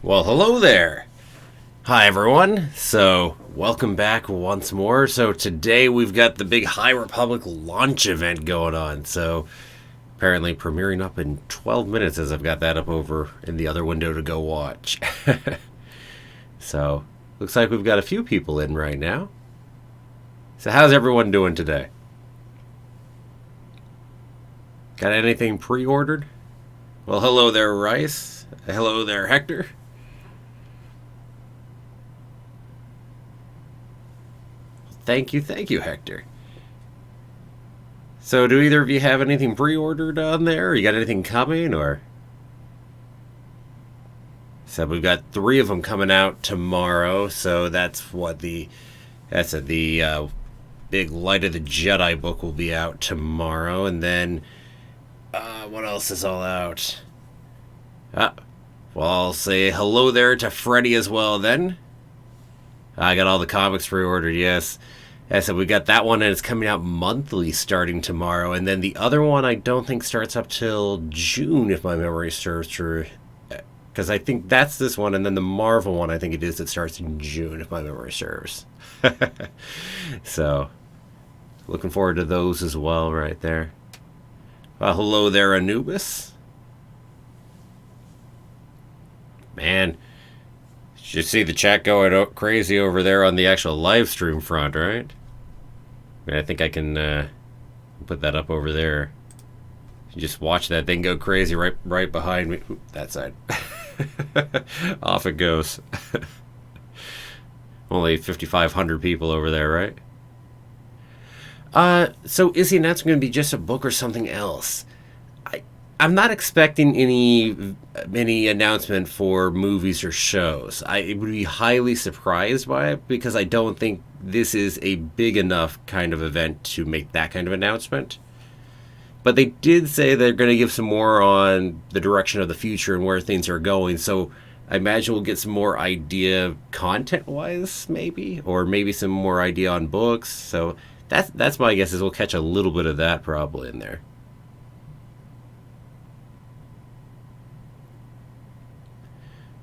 Well, hello there. Hi, everyone. So, welcome back once more. So, today we've got the big High Republic launch event going on. So, apparently premiering up in 12 minutes as I've got that up over in the other window to go watch. So, looks like we've got a few people in right now. So, how's everyone doing today? Got anything pre-ordered? Well, hello there, Rice. Hello there, Hector. Thank you, Hector. So, do either of you have anything pre-ordered on there? Or you got anything coming, or? So we've got three of them coming out tomorrow. So the big Light of the Jedi book will be out tomorrow, and then what else is all out? Ah, well, I'll say hello there to Freddy as well. Then I got all the comics pre-ordered. Yes. Yeah, so we got that one, and it's coming out monthly starting tomorrow. And then the other one I don't think starts up till June, if my memory serves true. Because I think that's this one, and then the Marvel one I think it is that starts in June, if my memory serves. So, looking forward to those as well right there. Hello there, Anubis. Man, you see the chat going crazy over there on the actual live stream front, right? I think I can put that up over there. You just watch that thing go crazy right behind me. Oop, that side. Off it goes. Only 5,500 people over there, right? So is the announcement going to be just a book or something else? I'm not expecting any announcement for movies or shows. I would be highly surprised by it because I don't think this is a big enough kind of event to make that kind of announcement. But they did say they're going to give some more on the direction of the future and where things are going. So I imagine we'll get some more idea content-wise, maybe, or maybe some more idea on books. So that's my guess is we'll catch a little bit of that probably in there.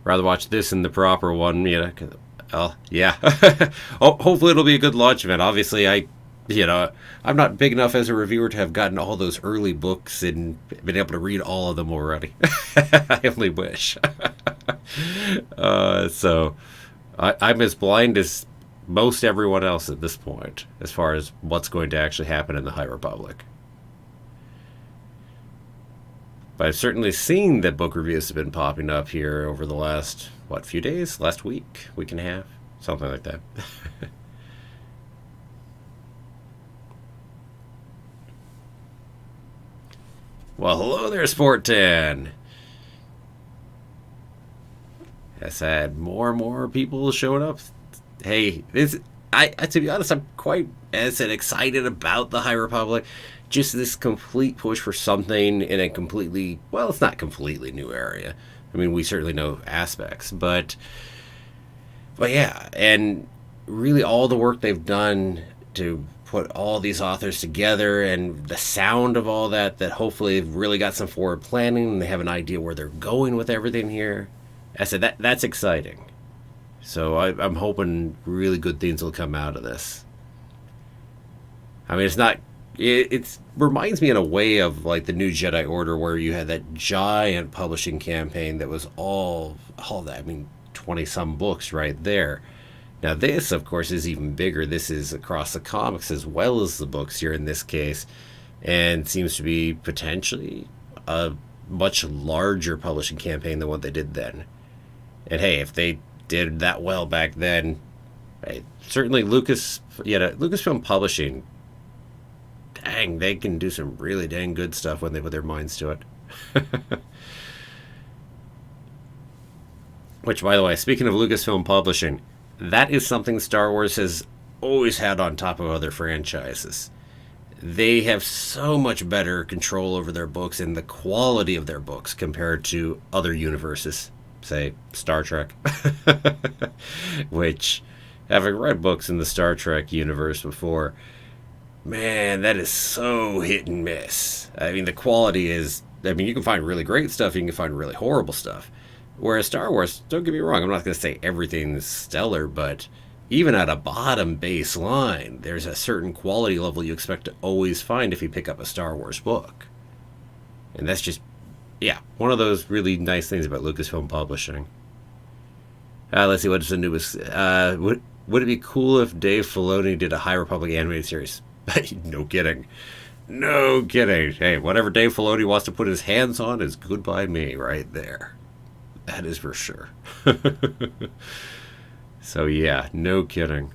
Rather watch this than the proper one, you know. Yeah. Hopefully it'll be a good launch event. Obviously, I'm not big enough as a reviewer to have gotten all those early books and been able to read all of them already. I only wish. So I'm as blind as most everyone else at this point as far as what's going to actually happen in the High Republic. But I've certainly seen that book reviews have been popping up here over the last, few days? Last week and a half? Something like that. Well, hello there, Sport 10. Yes, I had more and more people showing up. Hey, to be honest, I'm quite, as I said, excited about the High Republic. Just this complete push for something in a completely, well, it's not completely new area. I mean, we certainly know aspects, but yeah, and really all the work they've done to put all these authors together and the sound of all that hopefully they've really got some forward planning and they have an idea where they're going with everything here. I said that's exciting. So I'm hoping really good things will come out of this. I mean, it reminds me in a way of like the New Jedi Order, where you had that giant publishing campaign that was all that, I mean, 20 some books right there. Now this, of course, is even bigger. This is across the comics as well as the books here in this case, and seems to be potentially a much larger publishing campaign than what they did then. And hey, if they did that well back then, hey, certainly Lucasfilm Publishing, dang, they can do some really dang good stuff when they put their minds to it. Which, by the way, speaking of Lucasfilm Publishing, that is something Star Wars has always had on top of other franchises. They have so much better control over their books and the quality of their books compared to other universes, say Star Trek. Which, having read books in the Star Trek universe before, man, that is so hit and miss. I mean, the quality is, I mean, you can find really great stuff, you can find really horrible stuff. Whereas Star Wars, don't get me wrong, I'm not going to say everything's stellar, but even at a bottom baseline, there's a certain quality level you expect to always find if you pick up a Star Wars book. And that's just, yeah, one of those really nice things about Lucasfilm Publishing. Let's see, what's the newest? Would it be cool if Dave Filoni did a High Republic animated series? No kidding. No kidding. Hey, whatever Dave Filoni wants to put his hands on is good by me right there. That is for sure. So yeah, no kidding.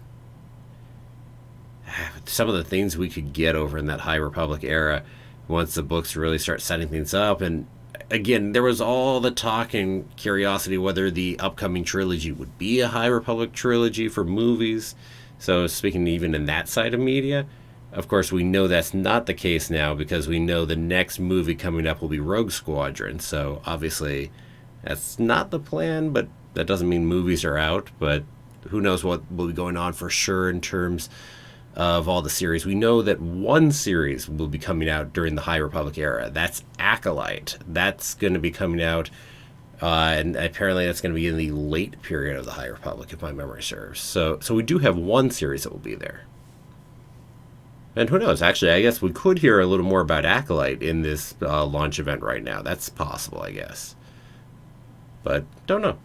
Some of the things we could get over in that High Republic era once the books really start setting things up. And again, there was all the talk and curiosity whether the upcoming trilogy would be a High Republic trilogy for movies. So speaking even in that side of media, of course we know that's not the case now because we know the next movie coming up will be Rogue Squadron. So obviously that's not the plan, but that doesn't mean movies are out. But who knows what will be going on for sure in terms of all the series. We know that one series will be coming out during the High Republic era. That's Acolyte. That's going to be coming out, and apparently that's going to be in the late period of the High Republic, if my memory serves. So we do have one series that will be there. And who knows? Actually, I guess we could hear a little more about Acolyte in this launch event right now. That's possible, I guess. But don't know.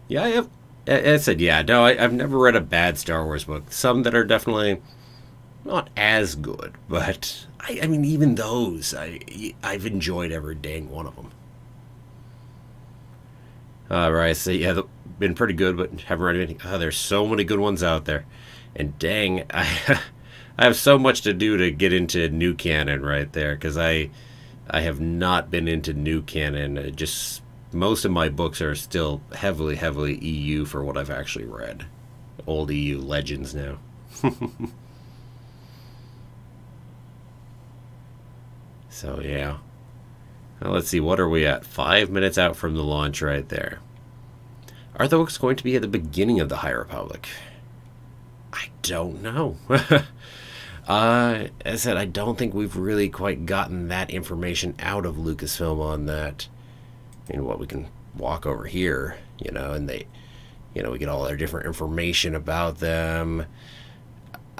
Yeah, I said, yeah, no, I've never read a bad Star Wars book. Some that are definitely not as good, but I mean, even those, I've enjoyed every dang one of them. Right, so yeah, been pretty good, but haven't read anything. Oh, there's so many good ones out there, and dang, I have so much to do to get into new canon right there, because I have not been into new canon. Just most of my books are still heavily EU for what I've actually read. Old EU legends now. So yeah. Now, let's see, what are we at? 5 minutes out from the launch right there. Are the books going to be at the beginning of the High Republic? I don't know. As I said, I don't think we've really quite gotten that information out of Lucasfilm on that. I mean, what we can walk over here, and they, we get all their different information about them.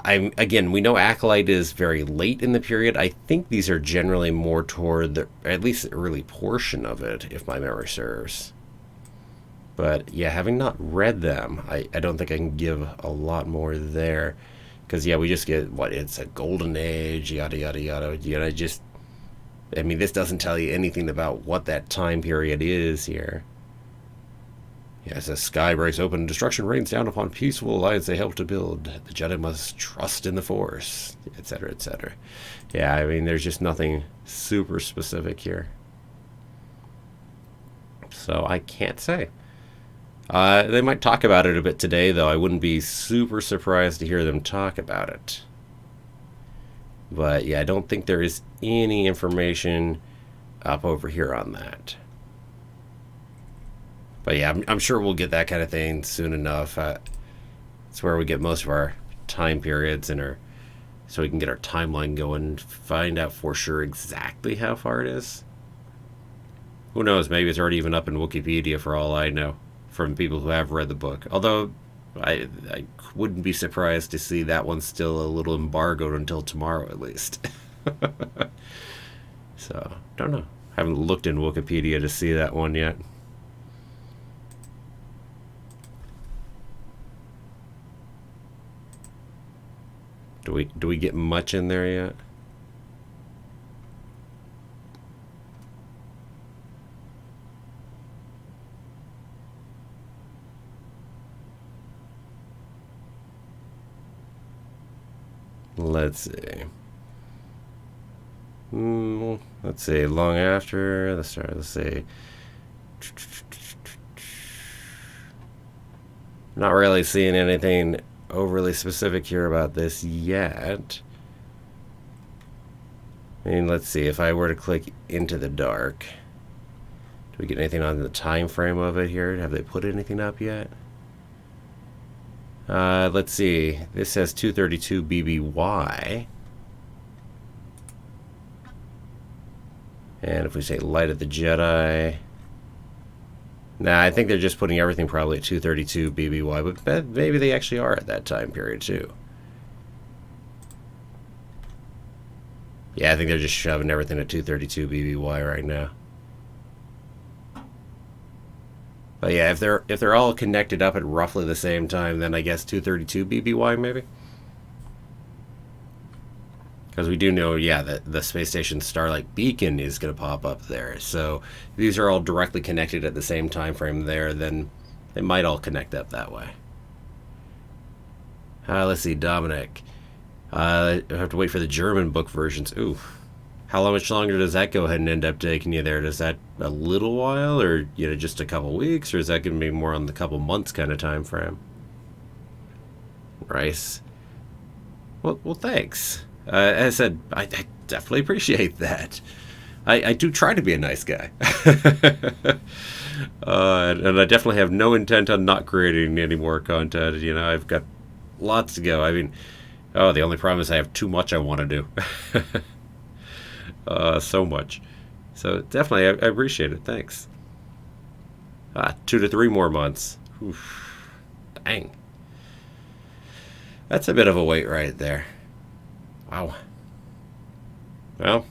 Again, we know Acolyte is very late in the period. I think these are generally more toward at least the early portion of it, if my memory serves. But yeah, having not read them, I don't think I can give a lot more there. Because yeah, we just get, it's a golden age, yada yada yada. This doesn't tell you anything about what that time period is here. As the sky breaks open and destruction rains down upon peaceful alliance they help to build, the Jedi must trust in the Force, etc., etc. Yeah, there's just nothing super specific here. So I can't say. They might talk about it a bit today, though. I wouldn't be super surprised to hear them talk about it. But yeah, I don't think there is any information up over here on that. But yeah, I'm sure we'll get that kind of thing soon enough. It's where we get most of our time periods so we can get our timeline going and find out for sure exactly how far it is. Who knows? Maybe it's already even up in Wikipedia for all I know, from people who have read the book. Although I wouldn't be surprised to see that one's still a little embargoed until tomorrow at least. So, don't know. Haven't looked in Wikipedia to see that one yet. Do we get much in there yet? Let's see. Let's see. Long after the start. Let's see. Not really seeing anything overly specific here about this yet. Let's see. If I were to click Into the Dark, do we get anything on the time frame of it here? Have they put anything up yet? Let's see. This says 232 BBY. And if we say Light of the Jedi... Nah, I think they're just putting everything probably at 232 BBY, but maybe they actually are at that time period too. Yeah, I think they're just shoving everything at 232 BBY right now. But yeah, if they're all connected up at roughly the same time, then I guess 232 BBY maybe. Because we do know, yeah, that the space station Starlight Beacon is going to pop up there. So if these are all directly connected at the same time frame there, then they might all connect up that way. Let's see, Dominic. I have to wait for the German book versions. Ooh. How much longer does that go ahead and end up taking you there? Does that a little while, or just a couple weeks, or is that going to be more on the couple months kind of time frame? Rice. Well, thanks. As I said, I definitely appreciate that. I do try to be a nice guy. And I definitely have no intent on not creating any more content. I've got lots to go. I mean, the only problem is I have too much I want to do. So much. So definitely, I appreciate it. Thanks. 2 to 3 more months. Oof. Dang. That's a bit of a wait right there. Wow. Well,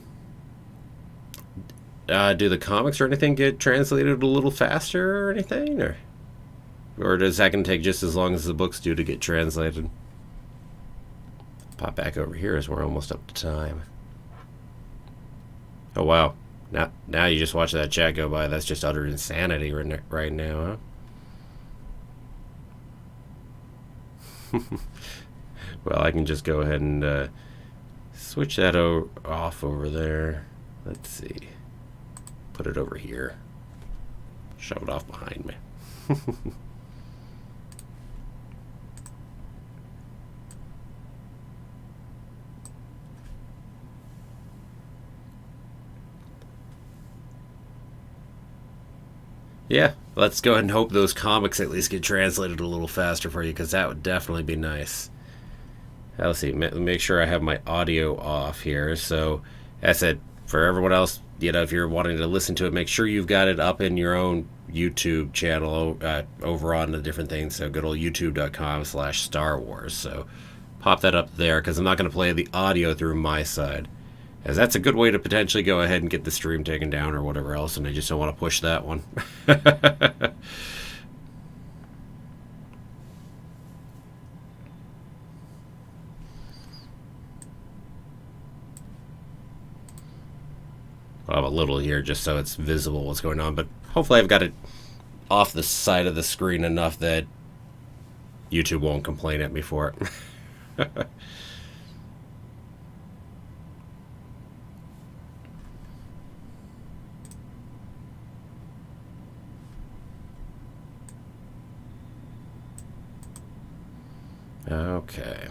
do the comics or anything get translated a little faster or anything? Or does that going to take just as long as the books do to get translated? Pop back over here as we're almost up to time. Oh, wow. Now you just watch that chat go by. That's just utter insanity right now, huh? Well, I can just go ahead and switch that off over there. Let's see. Put it over here. Shove it off behind me. Yeah, let's go ahead and hope those comics at least get translated a little faster for you, because that would definitely be nice. Let's see, make sure I have my audio off here. So, as I said, for everyone else, if you're wanting to listen to it, make sure you've got it up in your own YouTube channel over on the different things. So, good old youtube.com/Star Wars. So, pop that up there, because I'm not going to play the audio through my side, as that's a good way to potentially go ahead and get the stream taken down or whatever else, and I just don't want to push that one. I'll have a little here just so it's visible what's going on, but hopefully I've got it off the side of the screen enough that YouTube won't complain at me for it. Okay.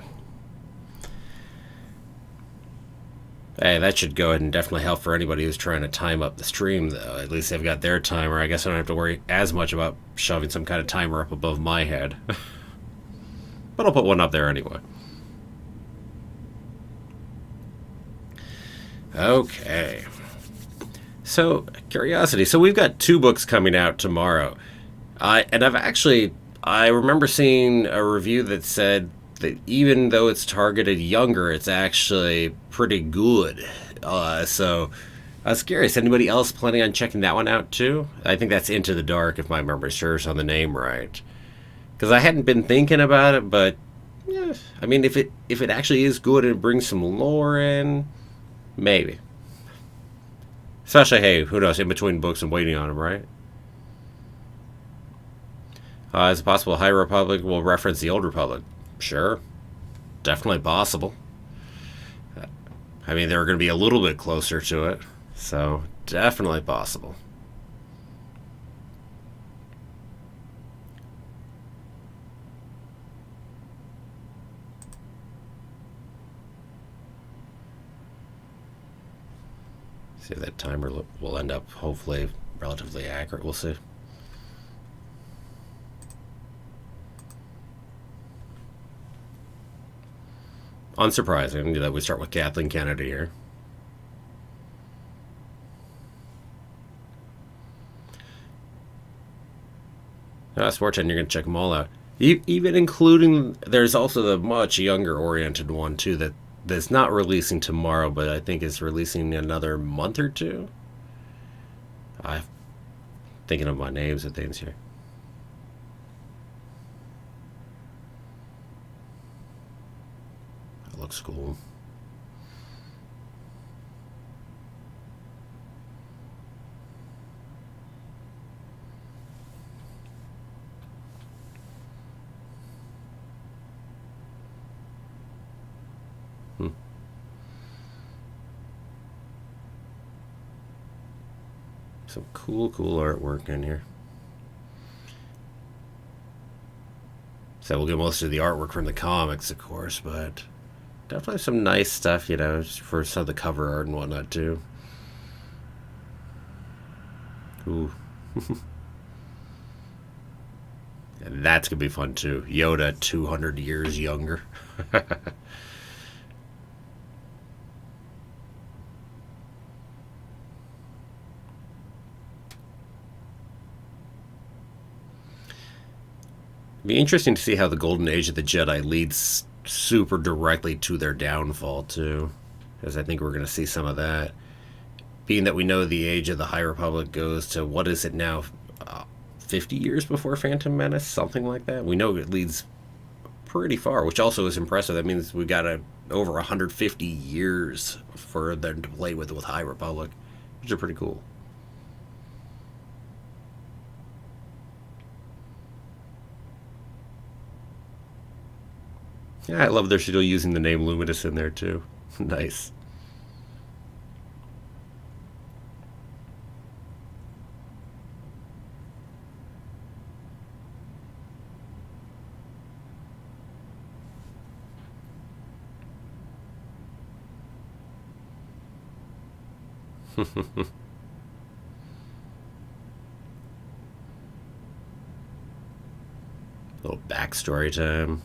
Hey, that should go ahead and definitely help for anybody who's trying to time up the stream, though. At least they've got their timer. I guess I don't have to worry as much about shoving some kind of timer up above my head. But I'll put one up there anyway. Okay. So, curiosity. So we've got 2 books coming out tomorrow. I remember seeing a review that said that even though it's targeted younger, it's actually pretty good. So I was curious, anybody else planning on checking that one out too? I think that's Into the Dark, if my memory serves on the name right. Because I hadn't been thinking about it, but yeah, I mean, if it actually is good and it brings some lore in, maybe. Especially, hey, who knows, in between books and waiting on them, right? Is it possible High Republic will reference the Old Republic? Sure. Definitely possible. I mean, they're going to be a little bit closer to it, so definitely possible. See if that timer will end up hopefully relatively accurate. We'll see. Unsurprising that we start with Kathleen Kennedy here. Sports Channel, you're going to check them all out. Even including, there's also the much younger oriented one too that's not releasing tomorrow, but I think is releasing in another month or two. I'm thinking of my names and things here. That looks cool. Some cool artwork in here. So we'll get most of the artwork from the comics, of course, but definitely some nice stuff, you know, for some of the cover art and whatnot, too. Ooh. And that's going to be fun, too. Yoda 200 years younger. Be interesting to see how the golden age of the Jedi leads super directly to their downfall too, because I think we're going to see some of that. Being that we know the age of the High Republic goes to, what is it now, 50 years before Phantom Menace, something like that. We know it leads pretty far, which also is impressive. That means we got over 150 years for them to play with High Republic, which are pretty cool. Yeah, I love they're still using the name Luminous in there too. Nice. Little backstory time.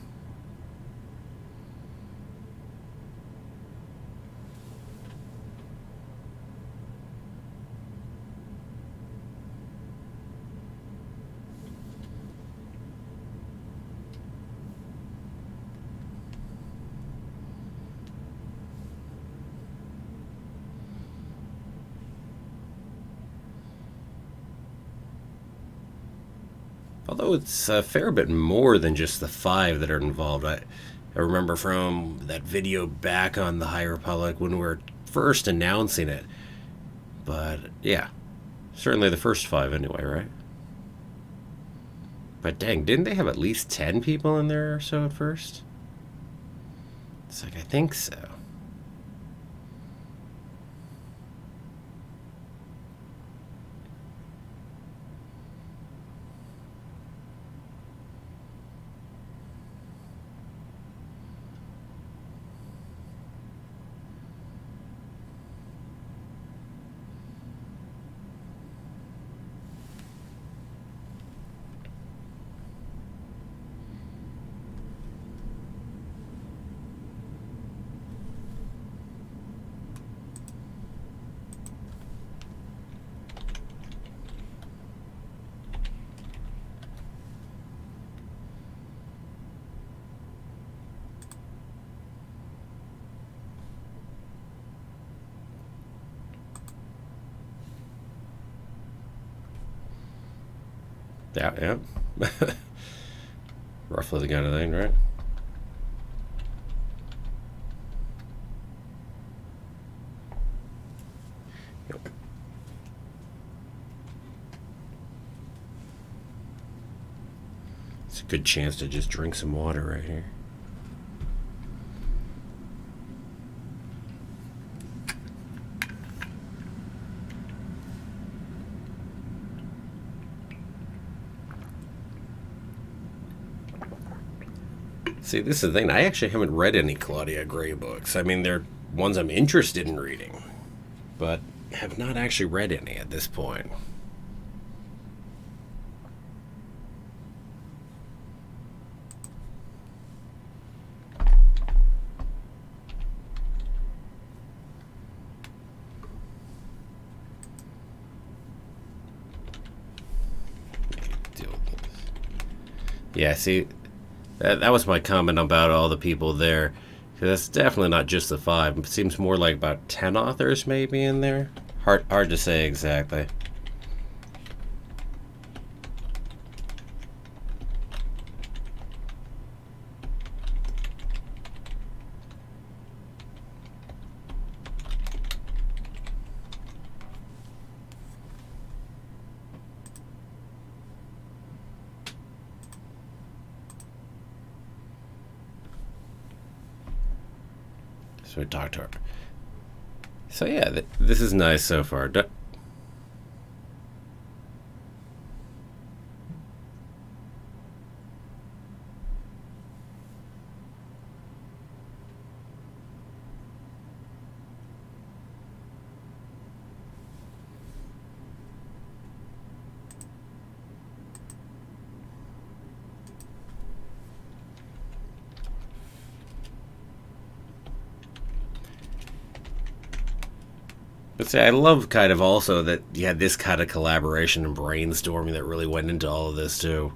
Although it's a fair bit more than just the 5 that are involved. I remember from that video back on the High Republic when we were first announcing it. But yeah, certainly the first 5 anyway, right? But dang, didn't they have at least 10 people in there or so at first? It's like, I think so. Yeah. Roughly the kind of thing, right? Yep. It's a good chance to just drink some water right here. See, this is the thing. I actually haven't read any Claudia Gray books. I mean, they're ones I'm interested in reading, but have not actually read any at this point. Deal with this. Yeah, see, that was my comment about all the people there. 'Cause that's definitely not just the five. It seems more like about 10 authors maybe in there. Hard to say exactly. So we talked to her. So yeah, this is nice so far. But see, I love kind of also that you had this kind of collaboration and brainstorming that really went into all of this too.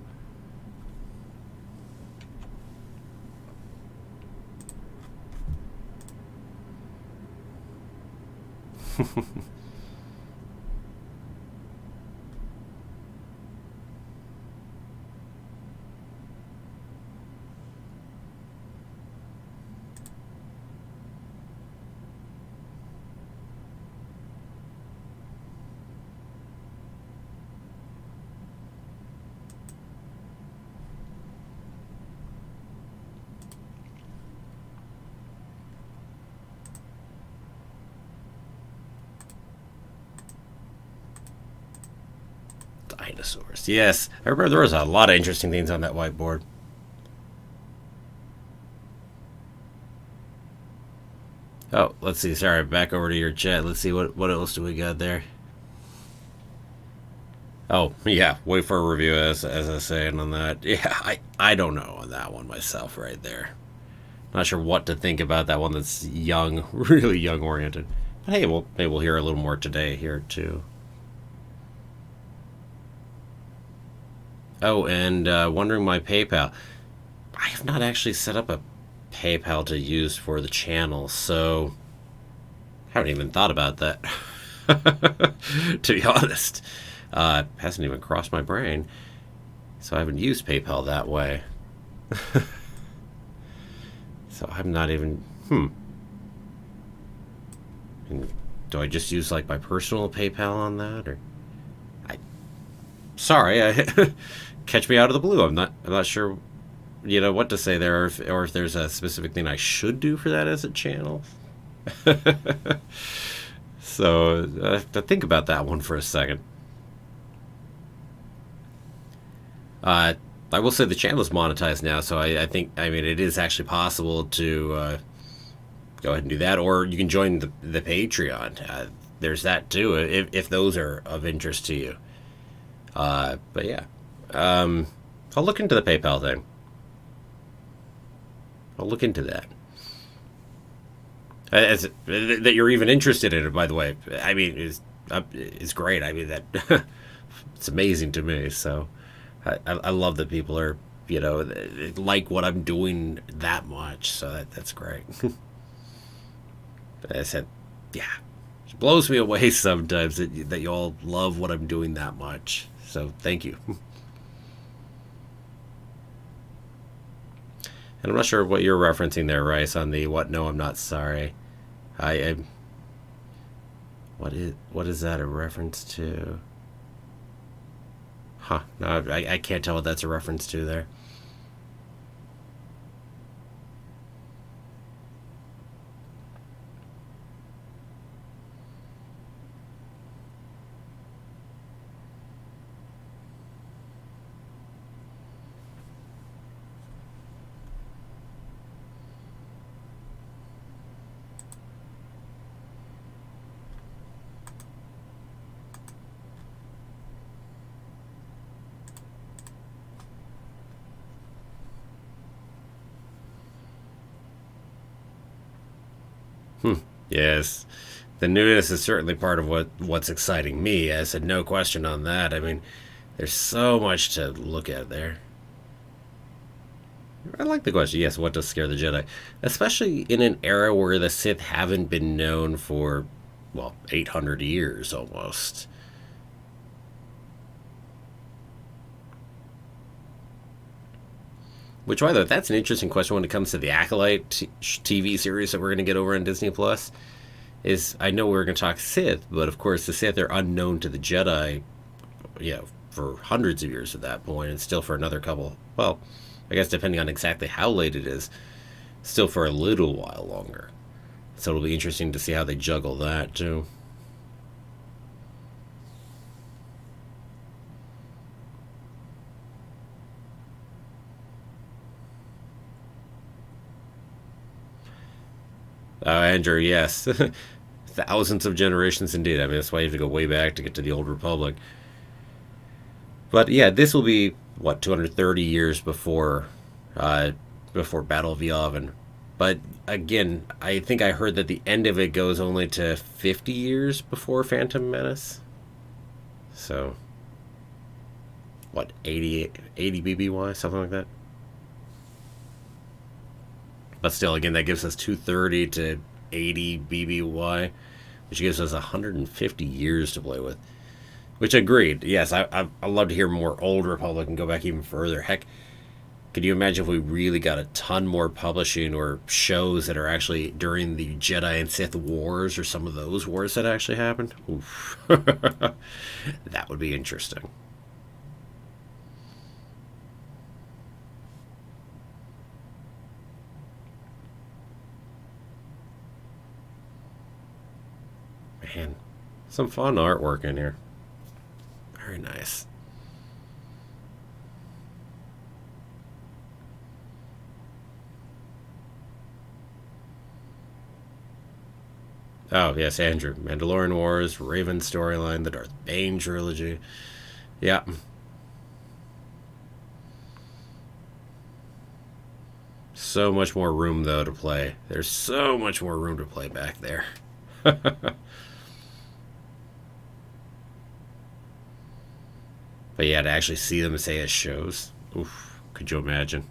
Dinosaurs. Yes, I remember there was a lot of interesting things on that whiteboard. Oh, let's see. Sorry, back over to your chat. Let's see what else do we got there. Oh yeah, wait for a review as I was saying on that. Yeah, I don't know on that one myself right there. Not sure what to think about that one. That's young, really young oriented. But hey, maybe we'll hear a little more today here too. Oh, and wondering my PayPal. I have not actually set up a PayPal to use for the channel, so I haven't even thought about that. To be honest, hasn't even crossed my brain, so I haven't used PayPal that way. So I'm not even. And do I just use like my personal PayPal on that, or? I sorry, I catch me out of the blue. I'm not sure, what to say there, or if there's a specific thing I should do for that as a channel. So I have to think about that one for a second. I will say the channel is monetized now, so I think it is actually possible to go ahead and do that, or you can join the Patreon. There's that too, if those are of interest to you. But yeah, I'll look into the PayPal thing. I'll look into that. That you're even interested in it, by the way. It's great. That it's amazing to me. So I love that people are, like what I'm doing that much. So that's great. I said, yeah, it blows me away sometimes that you all love what I'm doing that much. So thank you. And I'm not sure what you're referencing there, Rice, on the what? No, I'm not sorry. I am. What is that a reference to? Huh? No, I can't tell what that's a reference to there. Yes, the newness is certainly part of what's exciting me. I said no question on that. There's so much to look at there. I like the question. Yes, what does scare the Jedi? Especially in an era where the Sith haven't been known for, well, 800 years almost. Which, by the way, that's an interesting question when it comes to the Acolyte TV series that we're going to get over on Disney Plus. Is I know we're going to talk Sith, but of course the Sith are unknown to the Jedi, for hundreds of years at that point, and still for another couple. Well, I guess depending on exactly how late it is, still for a little while longer. So it'll be interesting to see how they juggle that too. Andrew, yes. Thousands of generations indeed. I mean, that's why you have to go way back to get to the Old Republic. But yeah, this will be, what, 230 years before Battle of Yavin. But again, I think I heard that the end of it goes only to 50 years before Phantom Menace. So, what, 80 BBY, something like that? But still, again, that gives us 230 to 80 BBY, which gives us 150 years to play with. Which, agreed. Yes, I'd love to hear more Old Republic and go back even further. Heck, could you imagine if we really got a ton more publishing or shows that are actually during the Jedi and Sith Wars or some of those wars that actually happened? Oof. That would be interesting. Man, some fun artwork in here. Very nice. Oh, yes, Andrew. Mandalorian Wars, Raven storyline, the Darth Bane trilogy. Yeah. So much more room, though, to play. There's so much more room to play back there. But yeah, to actually see them say as shows. Oof. Could you imagine?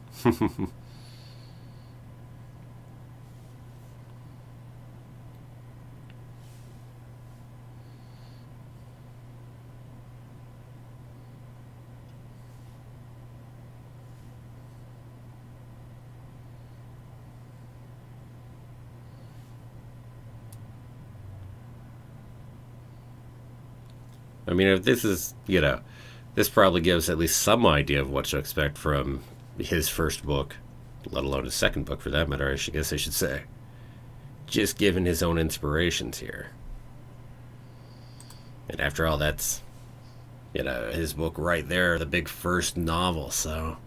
I mean, if this is, this probably gives at least some idea of what to expect from his first book, let alone his second book for that matter, I guess I should say. Just given his own inspirations here. And after all, that's, his book right there, the big first novel, so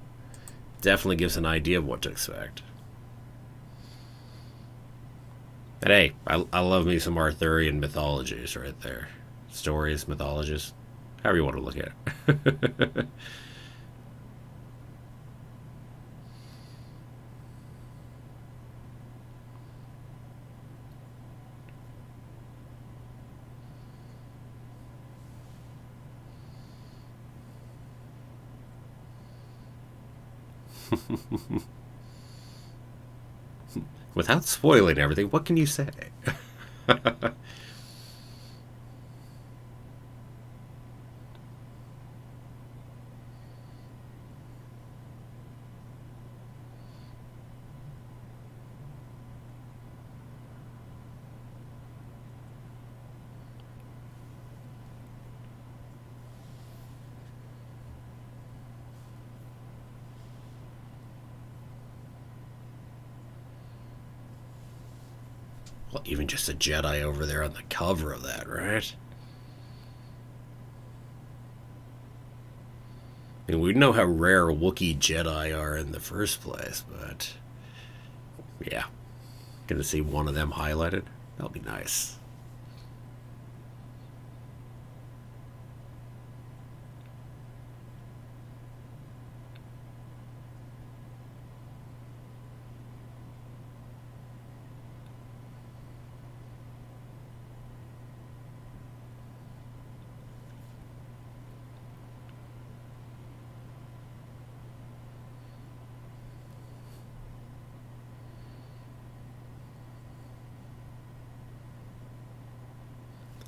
definitely gives an idea of what to expect. And hey, I love me some Arthurian mythologies right there. Stories, mythologies, however you want to look at it. Without spoiling everything, what can you say? Well, even just a Jedi over there on the cover of that, right? I mean, we know how rare Wookiee Jedi are in the first place, but yeah, gonna see one of them highlighted. That'll be nice.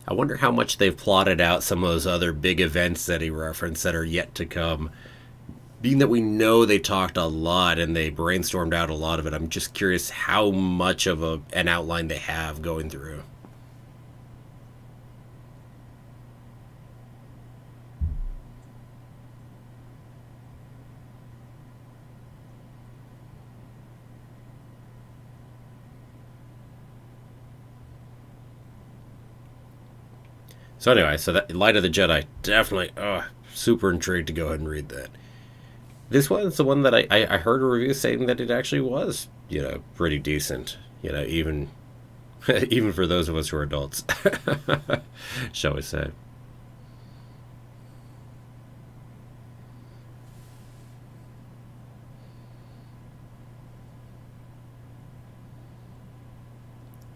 I wonder how much they've plotted out some of those other big events that he referenced that are yet to come. Being that we know they talked a lot and they brainstormed out a lot of it, I'm just curious how much of an outline they have going through. So anyway, so that Light of the Jedi, definitely, super intrigued to go ahead and read that. This one's the one that I heard a review saying that it actually was, pretty decent. Even even for those of us who are adults, shall we say.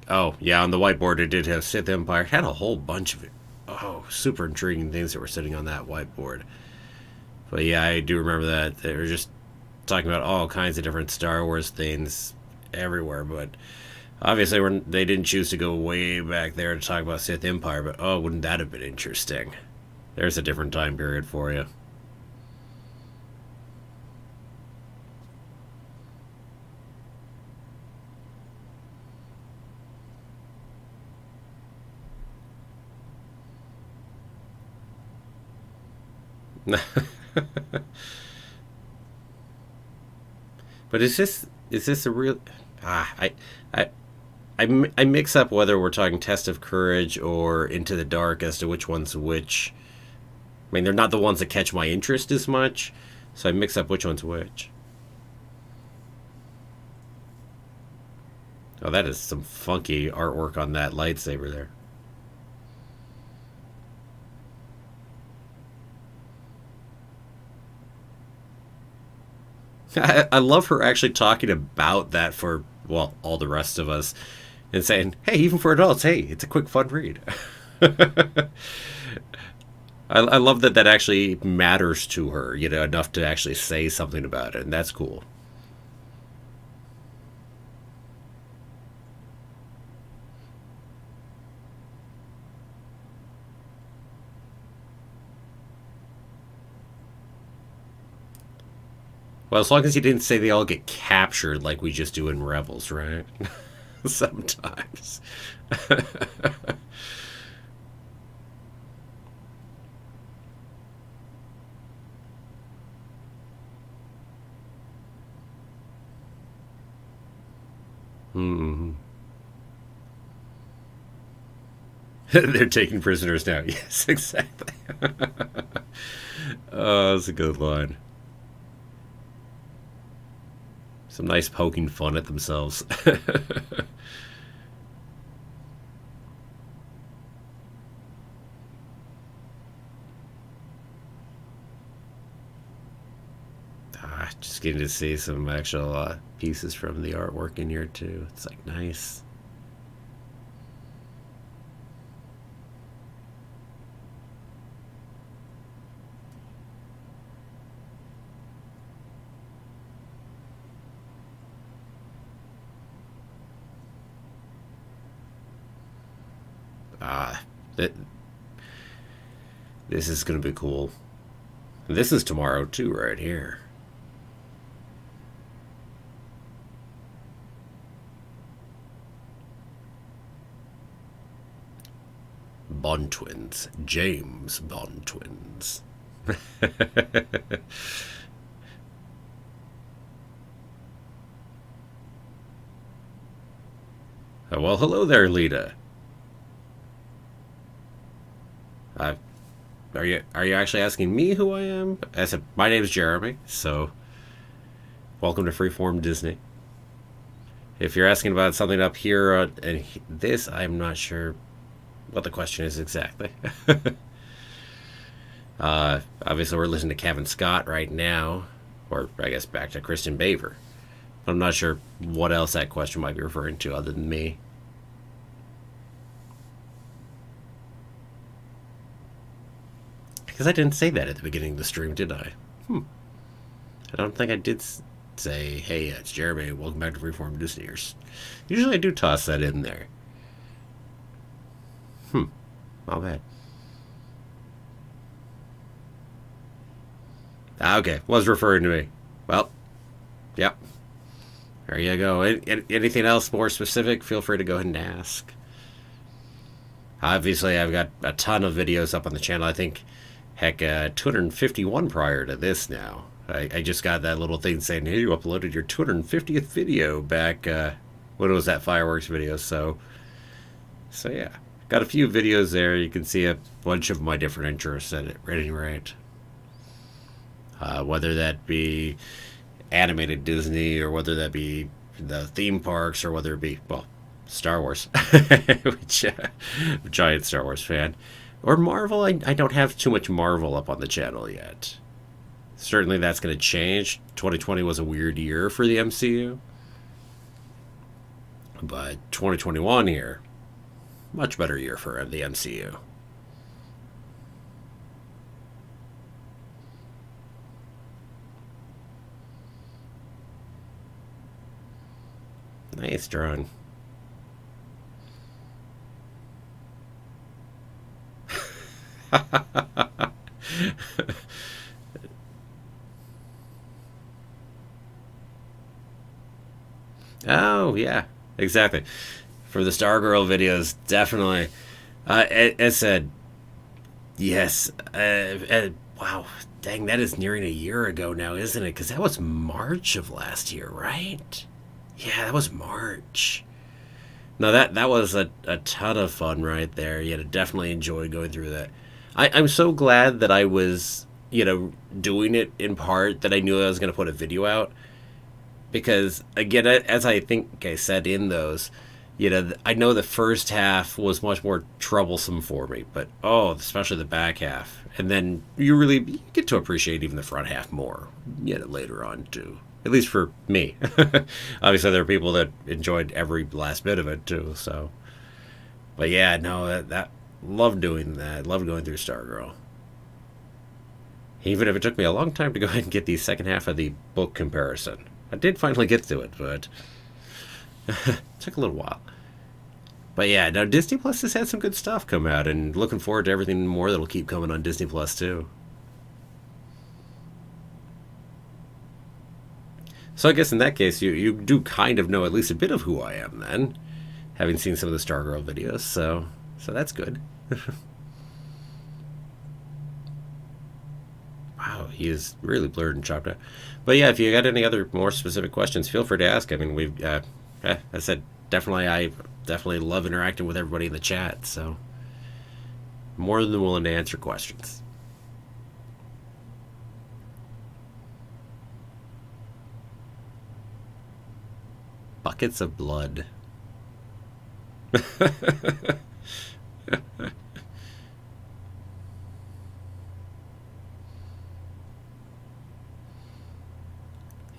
Oh, yeah, on the whiteboard it did have Sith Empire. It had a whole bunch of it. Oh, super intriguing things that were sitting on that whiteboard. But yeah, I do remember that. They were just talking about all kinds of different Star Wars things everywhere, but obviously they didn't choose to go way back there to talk about Sith Empire, but oh, wouldn't that have been interesting? There's a different time period for you. But is this a real? I I mix up whether we're talking Test of Courage or Into the Dark as to which one's which. I mean, they're not the ones that catch my interest as much, so I mix up which one's which. Oh, that is some funky artwork on that lightsaber there. I love her actually talking about that for, well, all the rest of us and saying, hey, even for adults, hey, it's a quick, fun read. I love that that actually matters to her, enough to actually say something about it, and that's cool. Well, as long as you didn't say they all get captured like we just do in Rebels, right? Sometimes. Hmm. They're taking prisoners now. Yes, exactly. Oh, that's a good line. Some nice poking fun at themselves. Just getting to see some actual pieces from the artwork in here too. It's like nice. Ah, that this is gonna be cool. This is tomorrow too, right here. Bond twins, James Bond twins. Oh, well, hello there, Lita. Uh, are you actually asking me who I am? I said my name's Jeremy. So welcome to Freeform Disney. If you're asking about something up here and this, I'm not sure what the question is exactly. Obviously, we're listening to Cavan Scott right now, or I guess back to Kristen Baver. I'm not sure what else that question might be referring to other than me. Because I didn't say that at the beginning of the stream, did I? I don't think I did say, hey, it's Jeremy, welcome back to Freeform Disney. Usually I do toss that in there. Oh, man. Okay, was referring to me. Well, yep. There you go. Anything else more specific? Feel free to go ahead and ask. Obviously, I've got a ton of videos up on the channel. I think, heck, 251 prior to this now. I just got that little thing saying, hey, you uploaded your 250th video back when it was that fireworks video. So yeah, got a few videos there. You can see a bunch of my different interests at any rate. Whether that be animated Disney or whether that be the theme parks or whether it be, well, Star Wars, which I'm a giant Star Wars fan, or Marvel. I don't have too much Marvel up on the channel yet. Certainly that's going to change. 2020 was a weird year for the MCU, but 2021 here, much better year for the MCU. Nice drawing. Oh, yeah, exactly. For the Stargirl videos, definitely. As said, yes. Wow, dang, that is nearing a year ago now, isn't it? Because that was March of last year, right? Yeah, that was March. No, that was a ton of fun right there. You know, definitely enjoyed going through that. I'm so glad that I was, doing it in part that I knew I was going to put a video out. Because, again, as I think I said in those, I know the first half was much more troublesome for me. But, especially the back half. And then you get to appreciate even the front half more, later on, too. At least for me. Obviously, there are people that enjoyed every last bit of it, too. So, but yeah, no, that loved doing that. Loved going through Stargirl. Even if it took me a long time to go ahead and get the second half of the book comparison. I did finally get to it, but it took a little while. But yeah, now Disney Plus has had some good stuff come out, and looking forward to everything more that'll keep coming on Disney Plus, too. So I guess in that case, you do kind of know at least a bit of who I am then, having seen some of the Stargirl videos. So that's good. Wow, he is really blurred and chopped out. But yeah, if you got any other more specific questions, feel free to ask. I mean, I said I definitely love interacting with everybody in the chat. So more than willing to answer questions. Buckets of blood.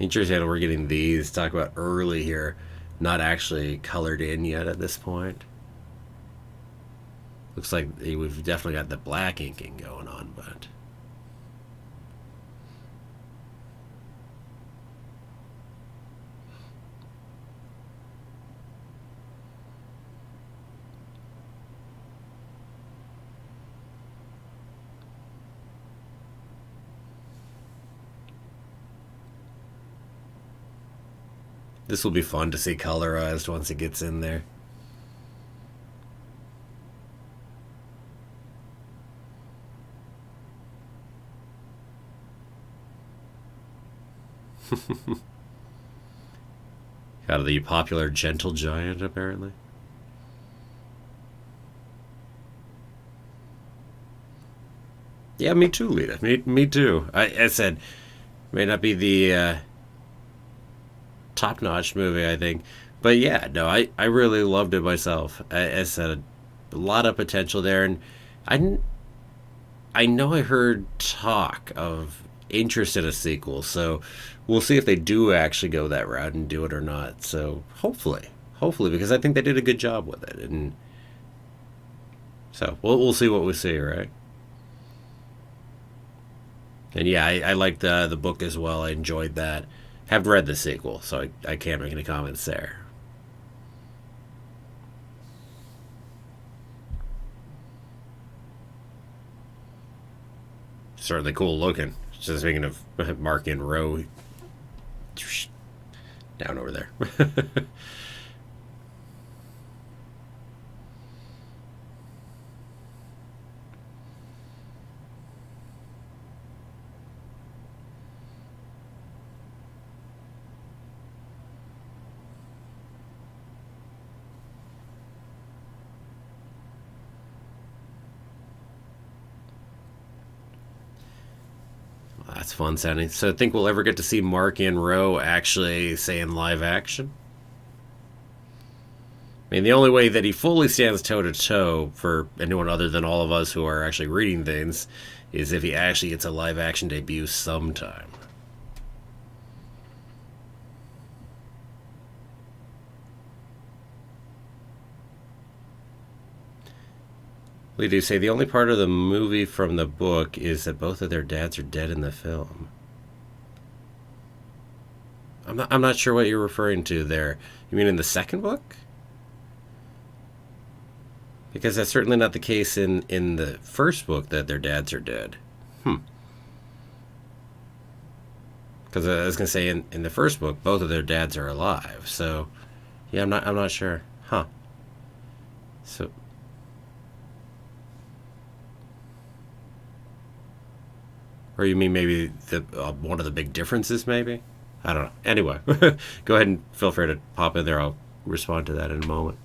Interesting, we're getting these talk about early here, not actually colored in yet at this point. Looks like we've definitely got the black inking going on, but this will be fun to see colorized once it gets in there. Out of the popular Gentle Giant, apparently. Yeah, me too, Lita. Me too. I said, may not be the top-notch movie, I think. But yeah, no, I really loved it myself. I said, a lot of potential there. And I know I heard talk of interest in a sequel, so we'll see if they do actually go that route and do it or not. So hopefully, because I think they did a good job with it, and so we'll see what we see, right? And yeah, I liked the book as well. I enjoyed that. Haven't read the sequel, so I can't make any comments there. certainly cool looking. Just speaking of Mark and Rowe, down over there. That's fun sounding. So, I think we'll ever get to see Mark and Rowe actually say in live action? I mean, the only way that he fully stands toe to toe for anyone other than all of us who are actually reading things is if he actually gets a live action debut sometime. They do say the only part of the movie from the book is that both of their dads are dead in the film. I'm not sure what you're referring to there. You mean in the second book? Because that's certainly not the case in the first book that their dads are dead. Because I was gonna say in the first book both of their dads are alive. So yeah, I'm not sure. Huh. So or you mean maybe the one of the big differences maybe? I don't know. Anyway, go ahead and feel free to pop in there. I'll respond to that in a moment.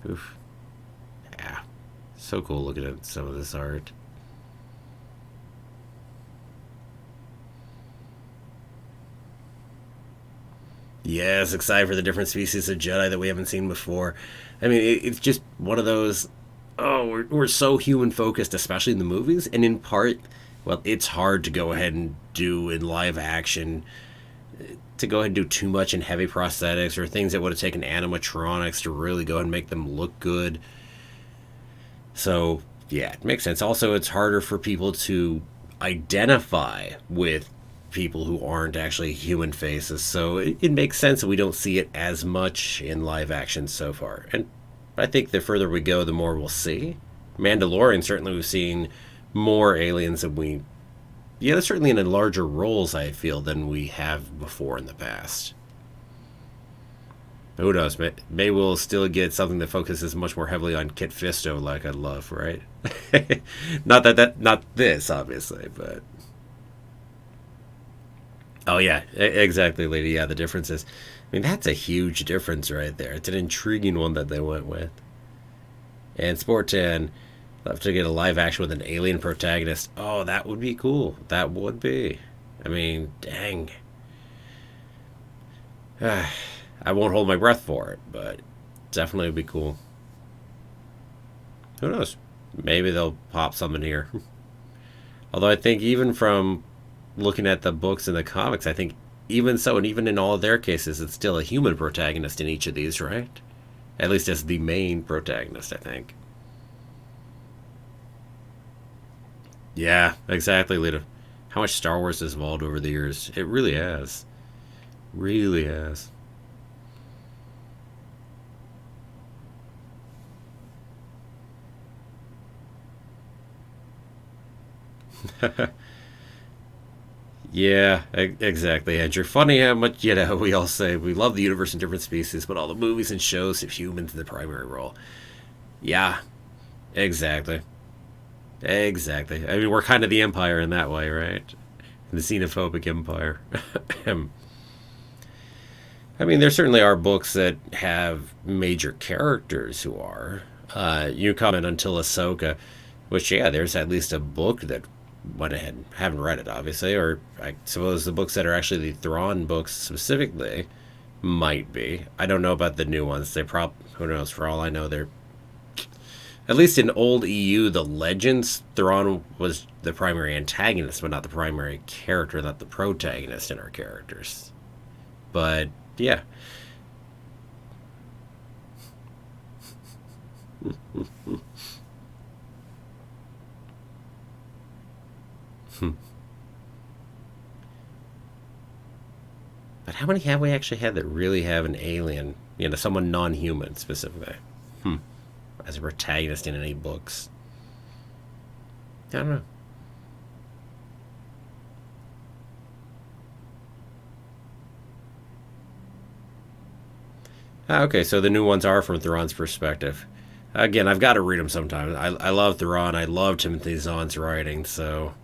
Oof. Yeah. So cool looking at some of this art. Yes, excited for the different species of Jedi that we haven't seen before. I mean, it's just one of those. Oh, we're so human focused, especially in the movies, and in part, well, it's hard to go ahead and do in live action, to go ahead and do too much in heavy prosthetics or things that would have taken animatronics to really go ahead and make them look good. So, yeah, it makes sense. Also, it's harder for people to identify with people who aren't actually human faces. So it makes sense that we don't see it as much in live action so far. And I think the further we go, the more we'll see. Mandalorian, certainly we've seen more aliens than we... Yeah, certainly in larger roles, I feel, than we have before in the past. Who knows? Maybe we'll still get something that focuses much more heavily on Kit Fisto, like I'd love, right? Not this, obviously, but... Oh, yeah, exactly, lady. Yeah, the difference is... I mean, that's a huge difference right there. It's an intriguing one that they went with. And Sport 10, love to get a live action with an alien protagonist. Oh, that would be cool. That would be. I mean, dang. I won't hold my breath for it, but definitely would be cool. Who knows? Maybe they'll pop something here. Although I think even from looking at the books and the comics, I think even so, and even in all of their cases, it's still a human protagonist in each of these, right? At least as the main protagonist, I think. Yeah, exactly, Lita. How much Star Wars has evolved over the years. It really has. Really has. Yeah, exactly, Andrew. Funny how much, we all say we love the universe and different species, but all the movies and shows have humans in the primary role. Yeah, exactly. Exactly. I mean, we're kind of the empire in that way, right? The xenophobic empire. I mean, there certainly are books that have major characters who are. You comment until Ahsoka, which, yeah, there's at least a book that went ahead. Haven't read it, obviously, or I suppose the books that are actually the Thrawn books specifically might be. I don't know about the new ones. Who knows? For all I know, they're at least in old EU, the Legends, Thrawn was the primary antagonist, but not the primary character, not the protagonist in our characters. But yeah. But how many have we actually had that really have an alien, someone non-human specifically, as a protagonist in any books? I don't know. Okay, so the new ones are from Theron's perspective. Again, I've got to read them sometime. I love Theron. I love Timothy Zahn's writing. So,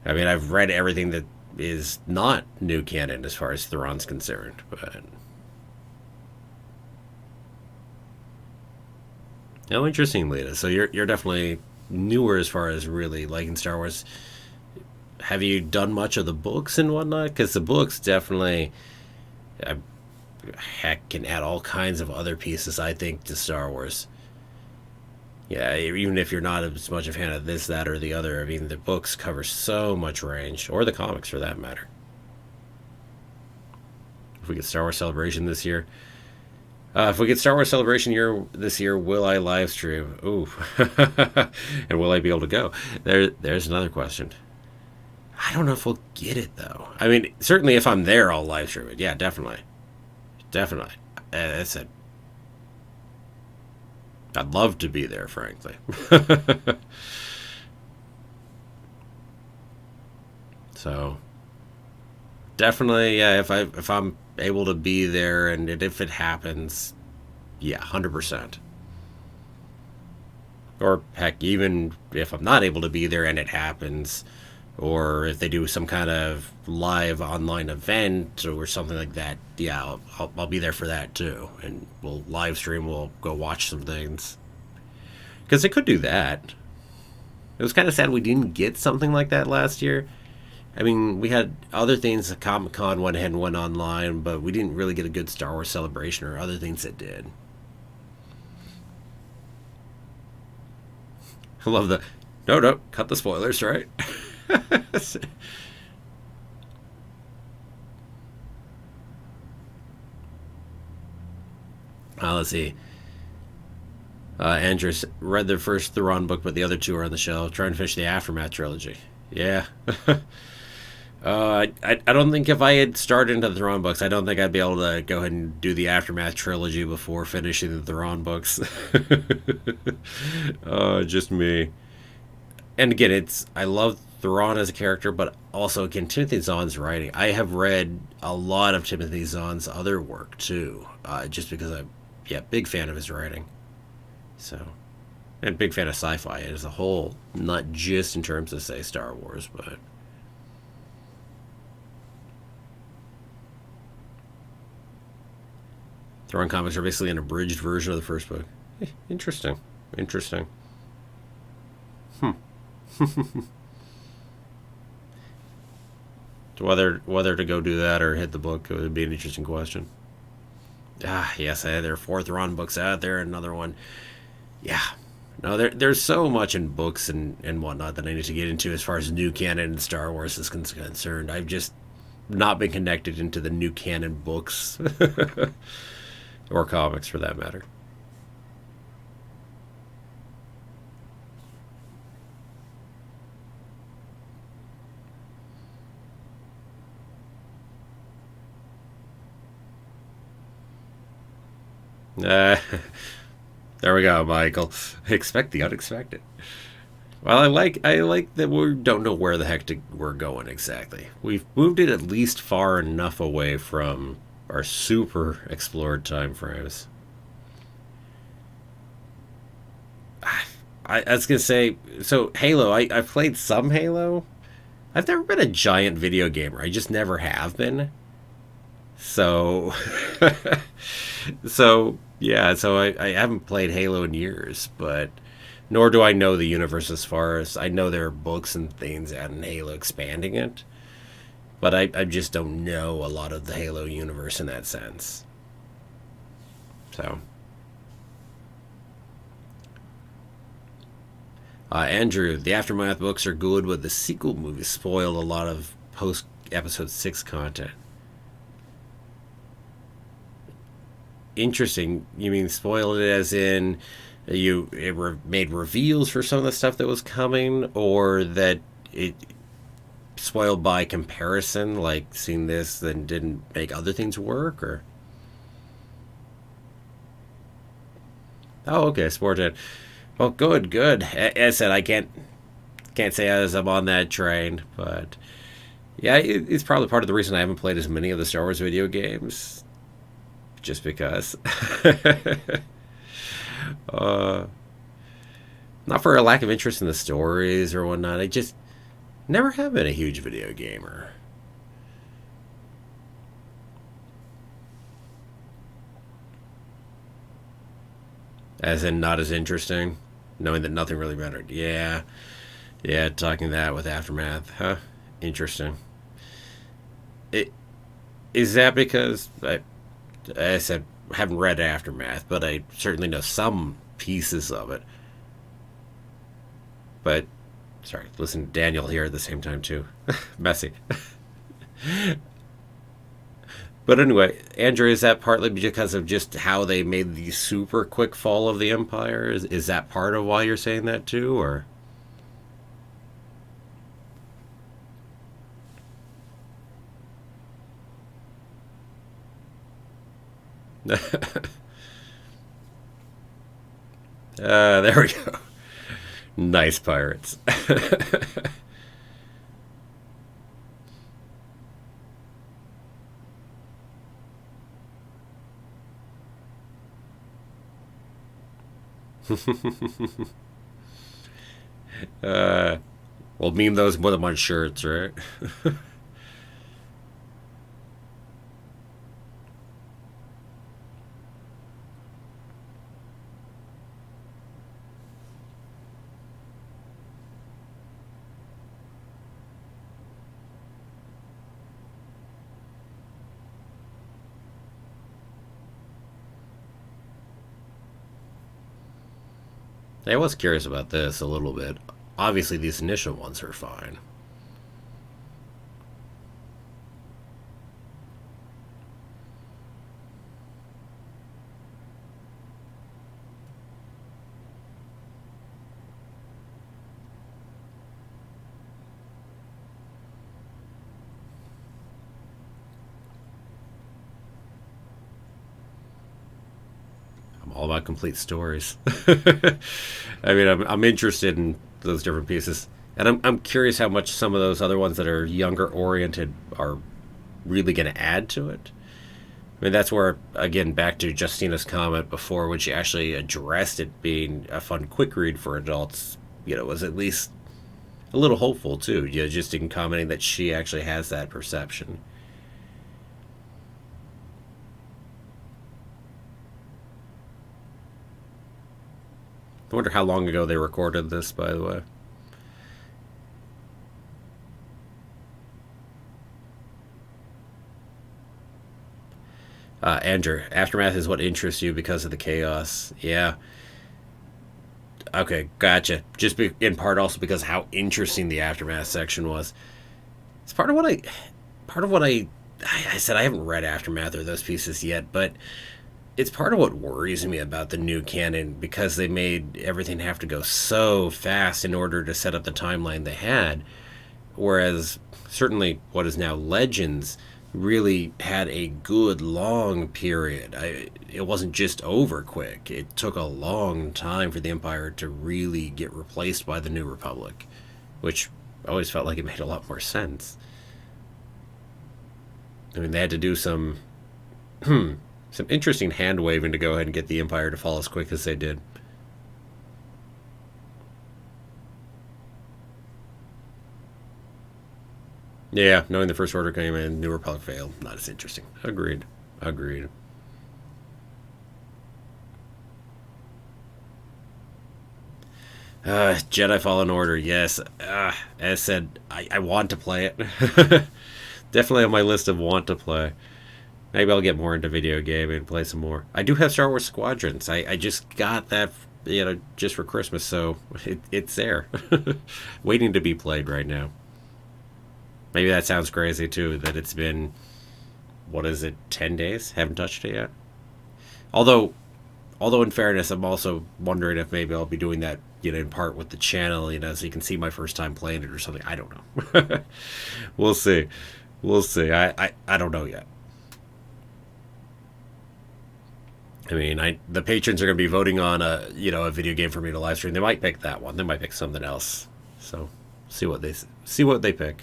I mean, I've read everything that is not new canon as far as Theron's concerned. But oh, interesting, Lita. So you're definitely newer as far as really liking Star Wars. Have you done much of the books and whatnot? Because the books definitely, uh, heck, can add all kinds of other pieces, I think, to Star Wars. Yeah, even if you're not as much a fan of this, that, or the other, I mean, the books cover so much range, or the comics for that matter. If we get Star Wars Celebration this year, if we get Star Wars Celebration this year, will I live stream? Ooh, and will I be able to go? There's another question. I don't know if we'll get it though. I mean, certainly if I'm there, I'll live stream it. Yeah, definitely, definitely. I said I'd love to be there, frankly. So definitely, yeah. If I'm able to be there, and if it happens, yeah, 100%. Or heck, even if I'm not able to be there and it happens, or if they do some kind of live online event or something like that, yeah, I'll be there for that too, and we'll live stream. We'll go watch some things because they could do that. It was kind of sad we didn't get something like that last year. I mean, we had other things. The Comic Con went ahead and went online, but we didn't really get a good Star Wars Celebration or other things that did. I love the no, cut the spoilers, right? Let's see. Andrews read the first Theron book, but the other two are on the shelf. Trying to finish the Aftermath trilogy. Yeah. I don't think if I had started into the Theron books, I don't think I'd be able to go ahead and do the Aftermath trilogy before finishing the Theron books. Just me. And again, I love Theron as a character, but also again Timothy Zahn's writing. I have read a lot of Timothy Zahn's other work too, just because I'm big fan of his writing. So, and big fan of sci-fi as a whole, not just in terms of say Star Wars, but. Theron comics are basically an abridged version of the first book. Interesting. Whether to go do that or hit the book, it would be an interesting question. Yes, there are 4 Theron books out there. Another one. Yeah. No, there's so much in books and whatnot that I need to get into as far as new canon and Star Wars is concerned. I've just not been connected into the new canon books. Or comics, for that matter. There we go, Michael. Expect the unexpected. Well, I like that we don't know where the heck we're going exactly. We've moved it at least far enough away from our super explored time frames. I was gonna say, so Halo. I've played some Halo. I've never been a giant video gamer. I just never have been. So, so I haven't played Halo in years, but nor do I know the universe as far as I know there are books and things out in Halo expanding it. But I just don't know a lot of the Halo universe in that sense. So, Andrew, the Aftermath books are good, but the sequel movie spoiled a lot of post episode 6 content. Interesting. You mean spoiled it as in made reveals for some of the stuff that was coming, or that it spoiled by comparison, like seeing this then didn't make other things work, or? Oh, okay, Sport Gen. Well, good, good. As I said, I can't say as I'm on that train, but yeah, it's probably part of the reason I haven't played as many of the Star Wars video games, just because. uh, Not for a lack of interest in the stories or whatnot. I just never have been a huge video gamer. As in, not as interesting, knowing that nothing really mattered. Yeah, yeah, talking that with Aftermath, huh? Interesting. It is that because I said I haven't read Aftermath, but I certainly know some pieces of it. But sorry, listen to Daniel here at the same time too. Messy. But anyway, Andrew, is that partly because of just how they made the super quick fall of the Empire? Is that part of why you're saying that too, or? There we go. Nice pirates. uh, we'll meme those with them on shirts, right? I was curious about this a little bit. Obviously, these initial ones are fine. I'm all about complete stories. I mean, I'm interested in those different pieces. And I'm curious how much some of those other ones that are younger oriented are really going to add to it. I mean, that's where, again, back to Justina's comment before when she actually addressed it being a fun quick read for adults, was at least a little hopeful, too, just in commenting that she actually has that perception. I wonder how long ago they recorded this, by the way. Andrew, Aftermath is what interests you because of the chaos. Yeah. Okay, gotcha. Just in part also because how interesting the Aftermath section was. It's part of what I said I haven't read Aftermath or those pieces yet, but it's part of what worries me about the new canon because they made everything have to go so fast in order to set up the timeline they had. Whereas certainly what is now Legends really had a good long period. It wasn't just over quick. It took a long time for the Empire to really get replaced by the New Republic, which I always felt like it made a lot more sense. I mean, they had to do some some interesting hand waving to go ahead and get the Empire to fall as quick as they did. Yeah, knowing the First Order came in, New Republic failed. Not as interesting. Agreed. Agreed. Jedi Fallen Order, yes. As said, I want to play it. Definitely on my list of want to play. Maybe I'll get more into video gaming and play some more. I do have Star Wars Squadrons. I just got that, just for Christmas, so it's there. Waiting to be played right now. Maybe that sounds crazy, too, that it's been, what is it, 10 days? Haven't touched it yet. Although Although in fairness, I'm also wondering if maybe I'll be doing that, in part with the channel, so you can see my first time playing it or something. I don't know. We'll see. We'll see. I don't know yet. I mean, the patrons are going to be voting on a video game for me to live stream. They might pick that one. They might pick something else. So, see what they pick.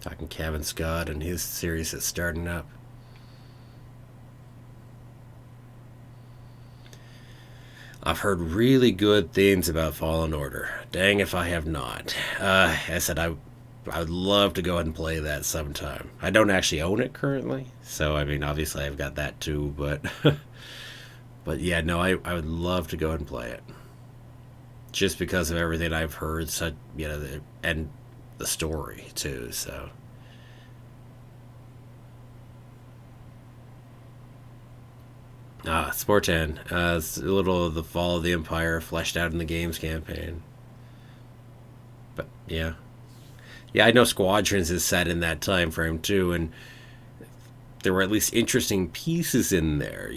Talking Cavan Scott and his series that's starting up. I've heard really good things about Fallen Order. Dang if I have not. I said I would love to go ahead and play that sometime. I don't actually own it currently, so I mean, obviously I've got that too, but but yeah, no, I would love to go ahead and play it. Just because of everything I've heard, and the story too, so. Sportan. It's a little of the fall of the Empire fleshed out in the games campaign. But yeah. Yeah, I know Squadrons is set in that time frame too, and there were at least interesting pieces in there,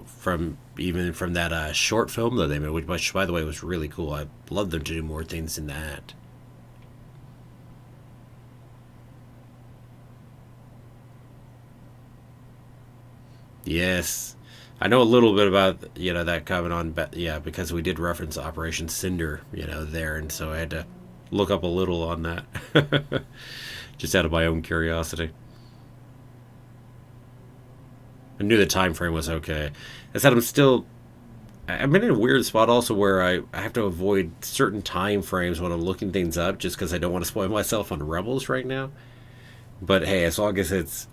from that short film that they made, which by the way was really cool. I'd love them to do more things in that. Yes. I know a little bit about that coming on, but yeah, because we did reference Operation Cinder, there, and so I had to look up a little on that, just out of my own curiosity. I knew the time frame was okay. I said I'm in a weird spot also where I have to avoid certain time frames when I'm looking things up, just because I don't want to spoil myself on Rebels right now. But hey, as long as it's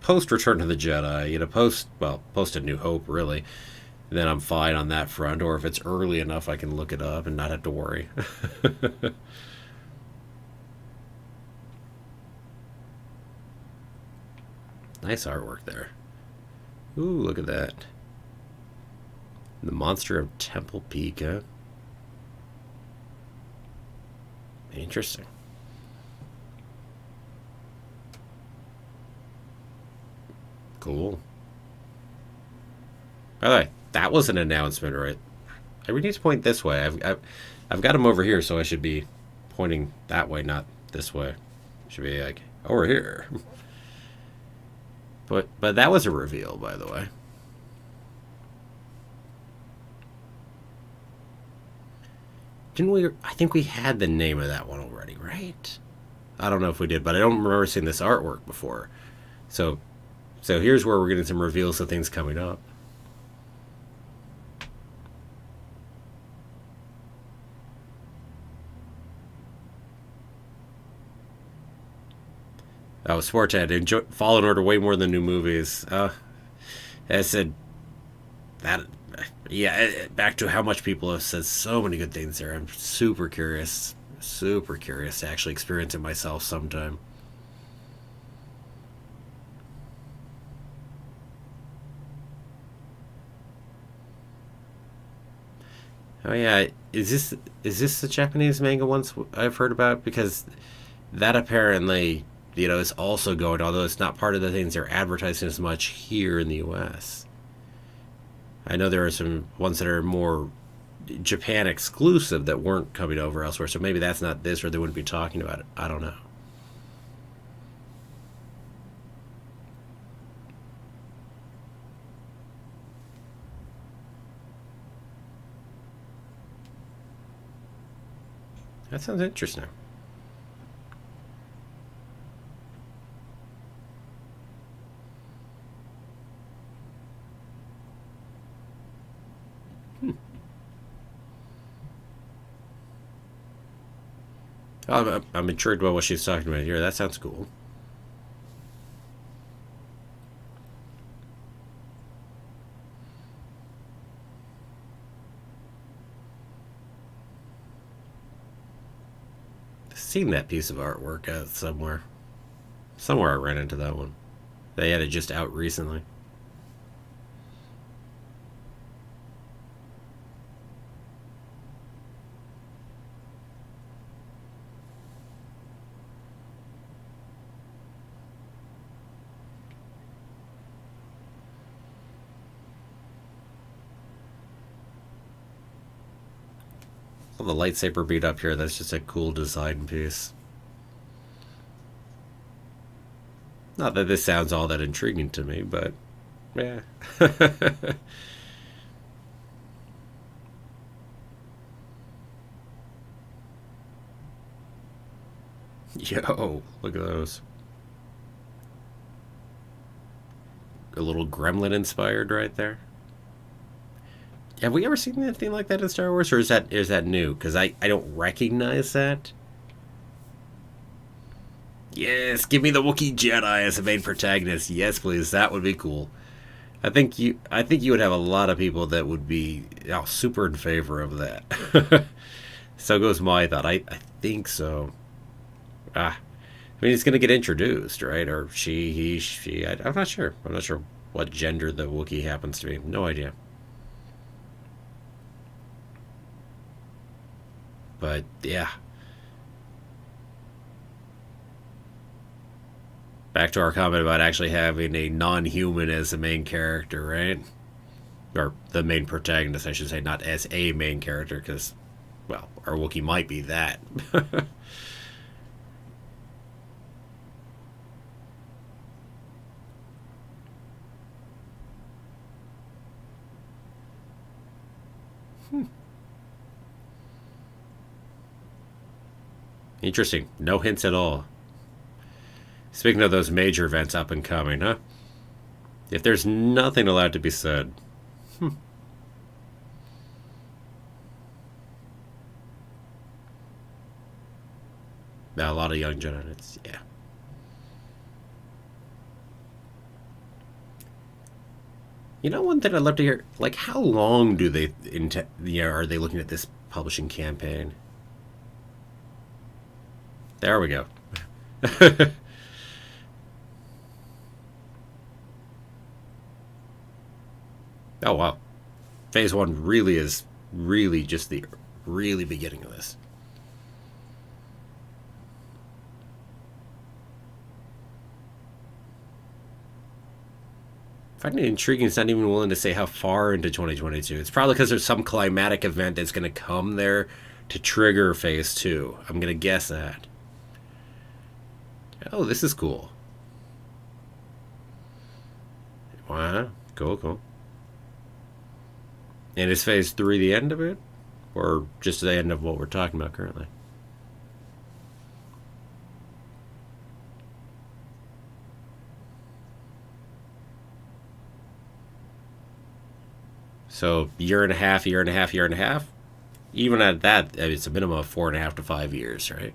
post Return to the Jedi, post A New Hope, really, then I'm fine on that front. Or if it's early enough, I can look it up and not have to worry. Nice artwork there. Ooh, look at that. The Monster of Temple Peak, huh? Interesting. Cool. By the way, that was an announcement, right? I need to point this way. I've got him over here, so I should be pointing that way, not this way. Should be like over here. But that was a reveal, by the way. Didn't we? I think we had the name of that one already, right? I don't know if we did, but I don't remember seeing this artwork before. So here's where we're getting some reveals of things coming up. Oh, Sportad, enjoy Fallen Order way more than new movies. I said that. Yeah, back to how much people have said so many good things there. I'm super curious to actually experience it myself sometime. Oh yeah, is this the Japanese manga ones I've heard about? Because that apparently, is also going, although it's not part of the things they're advertising as much here in the U.S. I know there are some ones that are more Japan exclusive that weren't coming over elsewhere, so maybe that's not this, or they wouldn't be talking about it. I don't know. That sounds interesting. I'm intrigued by what she's talking about here. That sounds cool. seen that piece of artwork somewhere. Somewhere I ran into that one. They had it just out recently. The lightsaber beat up here, that's just a cool design piece. Not that this sounds all that intriguing to me, but yeah. Yo, look at those. A little gremlin inspired right there. Have we ever seen anything like that in Star Wars, or is that new? Because I don't recognize that. Yes, give me the Wookiee Jedi as the main protagonist. Yes, please. That would be cool. I think you would have a lot of people that would be super in favor of that. So goes my thought. I think so. I mean, he's going to get introduced, right? Or she, he, she. I'm not sure. I'm not sure what gender the Wookiee happens to be. No idea. But yeah. Back to our comment about actually having a non-human as the main character, right? Or the main protagonist, I should say, not as a main character, because, well, our Wookiee might be that. Interesting. No hints at all. Speaking of those major events up and coming, huh? If there's nothing allowed to be said. A lot of young Jedi. Yeah. You know, one thing I'd love to hear, like, how long do they, are they looking at this publishing campaign? There we go. Oh, wow. Phase 1 really is just the really beginning of this. I find it intriguing it's not even willing to say how far into 2022. It's probably because there's some climatic event that's going to come there to trigger Phase 2. I'm going to guess that. Oh, this is cool. Wow. Cool. And is Phase 3 the end of it? Or just the end of what we're talking about currently? So, year and a half. Even at that, it's a minimum of 4.5 to 5 years, right?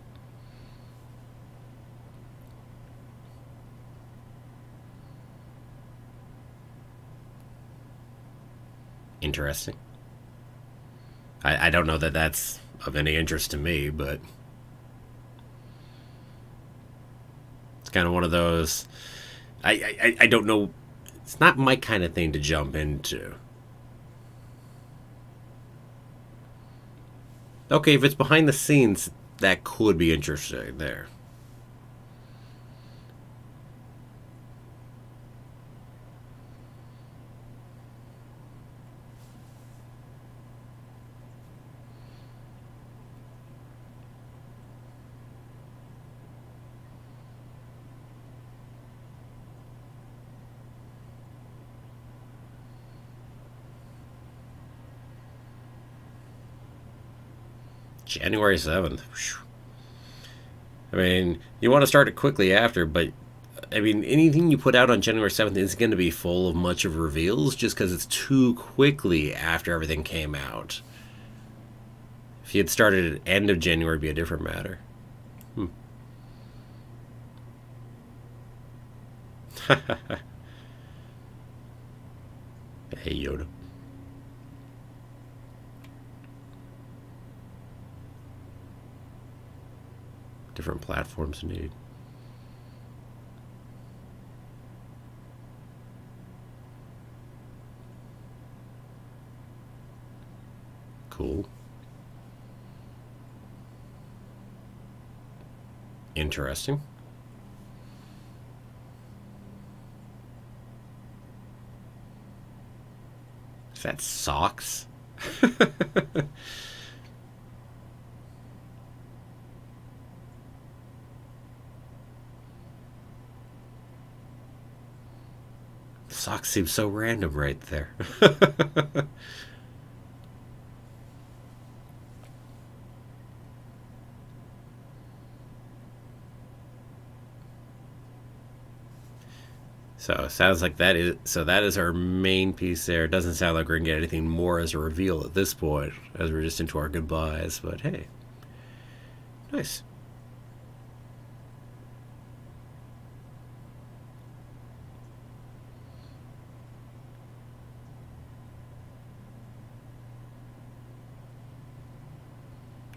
Interesting. I don't know that that's of any interest to me, but it's kind of one of those. I don't know. It's not my kind of thing to jump into. Okay, if it's behind the scenes, that could be interesting there. January 7th. I mean, you want to start it quickly after, but I mean, anything you put out on January 7th isn't going to be full of much of reveals just because it's too quickly after everything came out. If you had started at end of January, it'd be a different matter. Hey, Yoda. different platforms indeed. Cool. Interesting. Is that socks? Socks seem so random right there. So it sounds like that is our main piece there. It doesn't sound like we're gonna get anything more as a reveal at this point, as we're just into our goodbyes, but hey. Nice.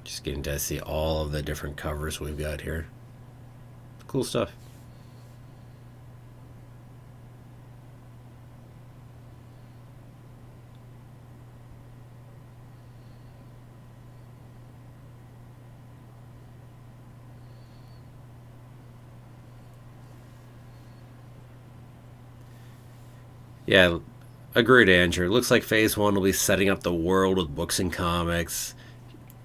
Just getting to see all of the different covers we've got here. Cool stuff. Yeah, agreed, Andrew. Looks like Phase 1 will be setting up the world with books and comics.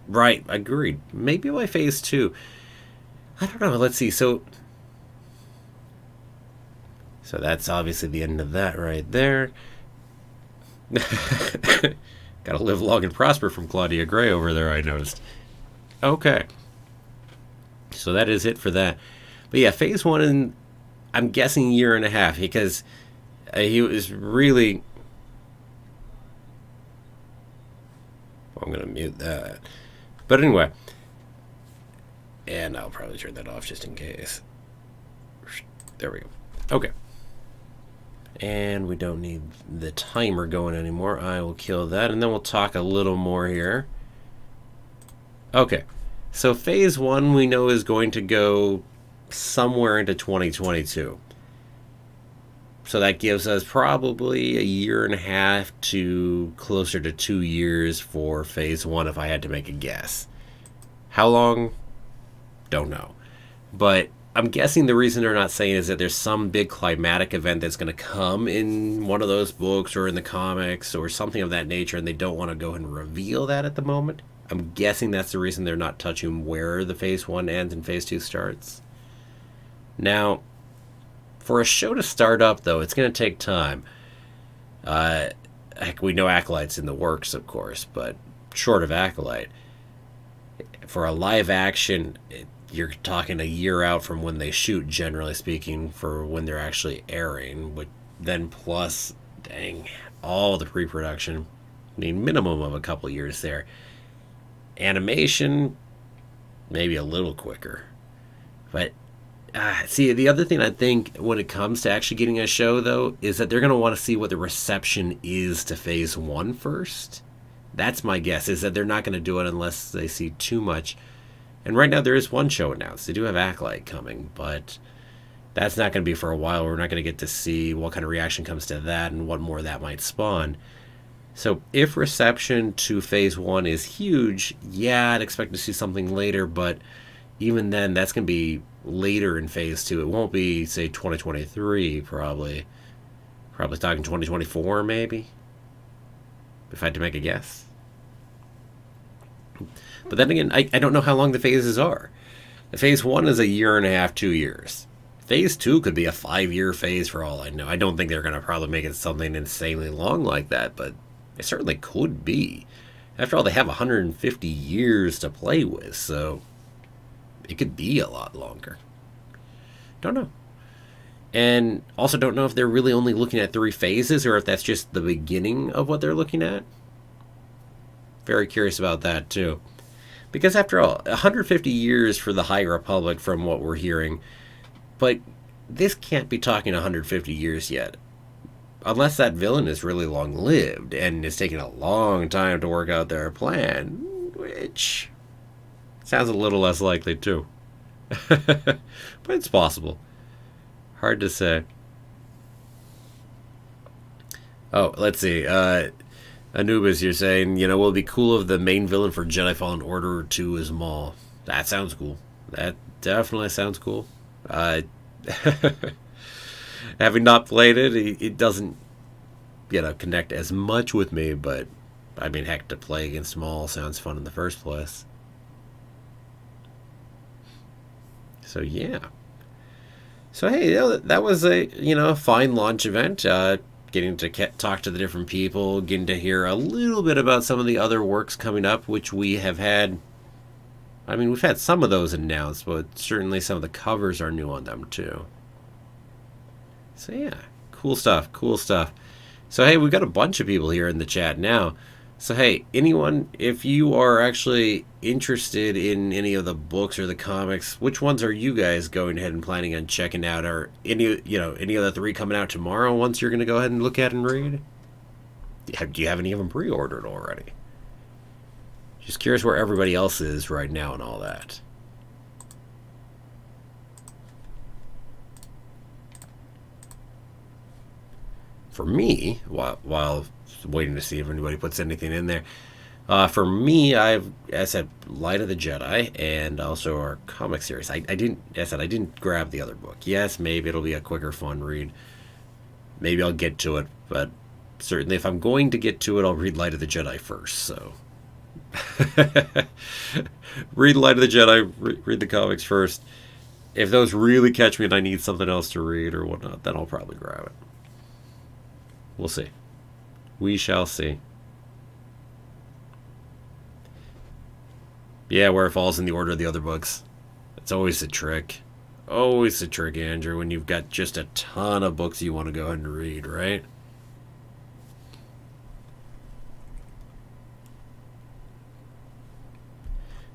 Right, agreed. Maybe by Phase 2. I don't know. Let's see. So that's obviously the end of that right there. Gotta live long and prosper from Claudia Gray over there, I noticed. Okay. So that is it for that. But yeah, Phase 1, and I'm guessing year and a half, because he was really... I'm going to mute that. But anyway. And I'll probably turn that off just in case. There we go. Okay. And we don't need the timer going anymore. I will kill that, and then we'll talk a little more here. Okay. So Phase 1 we know is going to go somewhere into 2022. So that gives us probably a year and a half to closer to 2 years for Phase 1 if I had to make a guess. How long? Don't know. But I'm guessing the reason they're not saying is that there's some big climatic event that's going to come in one of those books or in the comics or something of that nature, and they don't want to go and reveal that at the moment. I'm guessing that's the reason they're not touching where the Phase 1 ends and Phase 2 starts. Now, for a show to start up, though, it's going to take time. Heck, we know Acolyte's in the works, of course, but short of Acolyte, for a live action, you're talking a year out from when they shoot, generally speaking, for when they're actually airing. But then plus, dang, all the pre-production. I mean, minimum of a couple years there. Animation, maybe a little quicker. But see, the other thing I think when it comes to actually getting a show, though, is that they're going to want to see what the reception is to Phase 1 first. That's my guess, is that they're not going to do it unless they see too much. And right now there is one show announced. They do have Acolyte coming, but that's not going to be for a while. We're not going to get to see what kind of reaction comes to that and what more that might spawn. So if reception to Phase 1 is huge, yeah, I'd expect to see something later, but even then, that's going to be later in Phase 2. It won't be, say, 2023, probably. Probably talking 2024, maybe, if I had to make a guess. But then again, I don't know how long the phases are. The Phase 1 is a year and a half, 2 years. Phase 2 could be a 5-year phase for all I know. I don't think they're going to probably make it something insanely long like that, but it certainly could be. After all, they have 150 years to play with, so it could be a lot longer. Don't know. And also don't know if they're really only looking at 3 phases or if that's just the beginning of what they're looking at. Very curious about that, too. Because after all, 150 years for the High Republic from what we're hearing, but this can't be talking 150 years yet. Unless that villain is really long-lived and is taking a long time to work out their plan, which sounds a little less likely, too. But it's possible. Hard to say. Oh, let's see. Anubis, you're saying, will it be cool if the main villain for Jedi Fallen Order 2 is Maul? That sounds cool. That definitely sounds cool. Having not played it, it doesn't, connect as much with me, but I mean, heck, to play against Maul sounds fun in the first place. So, yeah. So, hey, that was a fine launch event. Getting to talk to the different people, getting to hear a little bit about some of the other works coming up, which we have had. I mean, we've had some of those announced, but certainly some of the covers are new on them, too. So, yeah, cool stuff, cool stuff. So, hey, we've got a bunch of people here in the chat now. So, hey, anyone, if you are actually interested in any of the books or the comics, which ones are you guys going ahead and planning on checking out? Are any of the three coming out tomorrow once you're going to go ahead and look at and read? Do you have any of them pre-ordered already? Just curious where everybody else is right now and all that. For me, while waiting to see if anybody puts anything in there, for me, I said Light of the Jedi and also our comic series. I didn't grab the other book. Yes, maybe it'll be a quicker, fun read. Maybe I'll get to it, but certainly if I'm going to get to it, I'll read Light of the Jedi first. So read Light of the Jedi, read the comics first. If those really catch me and I need something else to read or whatnot, then I'll probably grab it. We'll see. We shall see. Yeah, where it falls in the order of the other books. It's always a trick. Always a trick, Andrew, when you've got just a ton of books you want to go ahead and read, right?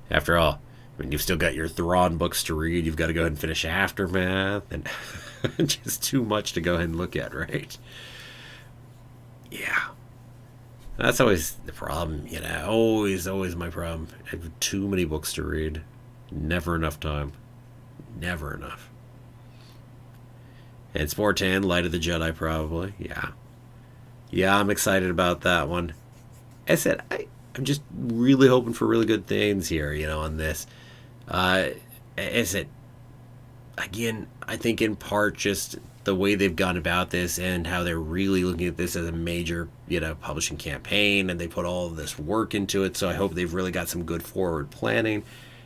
After all, I mean, you've still got your Thrawn books to read. You've got to go ahead and finish Aftermath, and just too much to go ahead and look at, right? Yeah. That's always the problem, always my problem. I have too many books to read. Never enough time. Never enough. And it's 410, Light of the Jedi, probably. Yeah. Yeah, I'm excited about that one. As I said, I'm just really hoping for really good things here, on this. As I said, again, I think in part just the way they've gone about this and how they're really looking at this as a major, publishing campaign, and they put all of this work into it. So I hope they've really got some good forward planning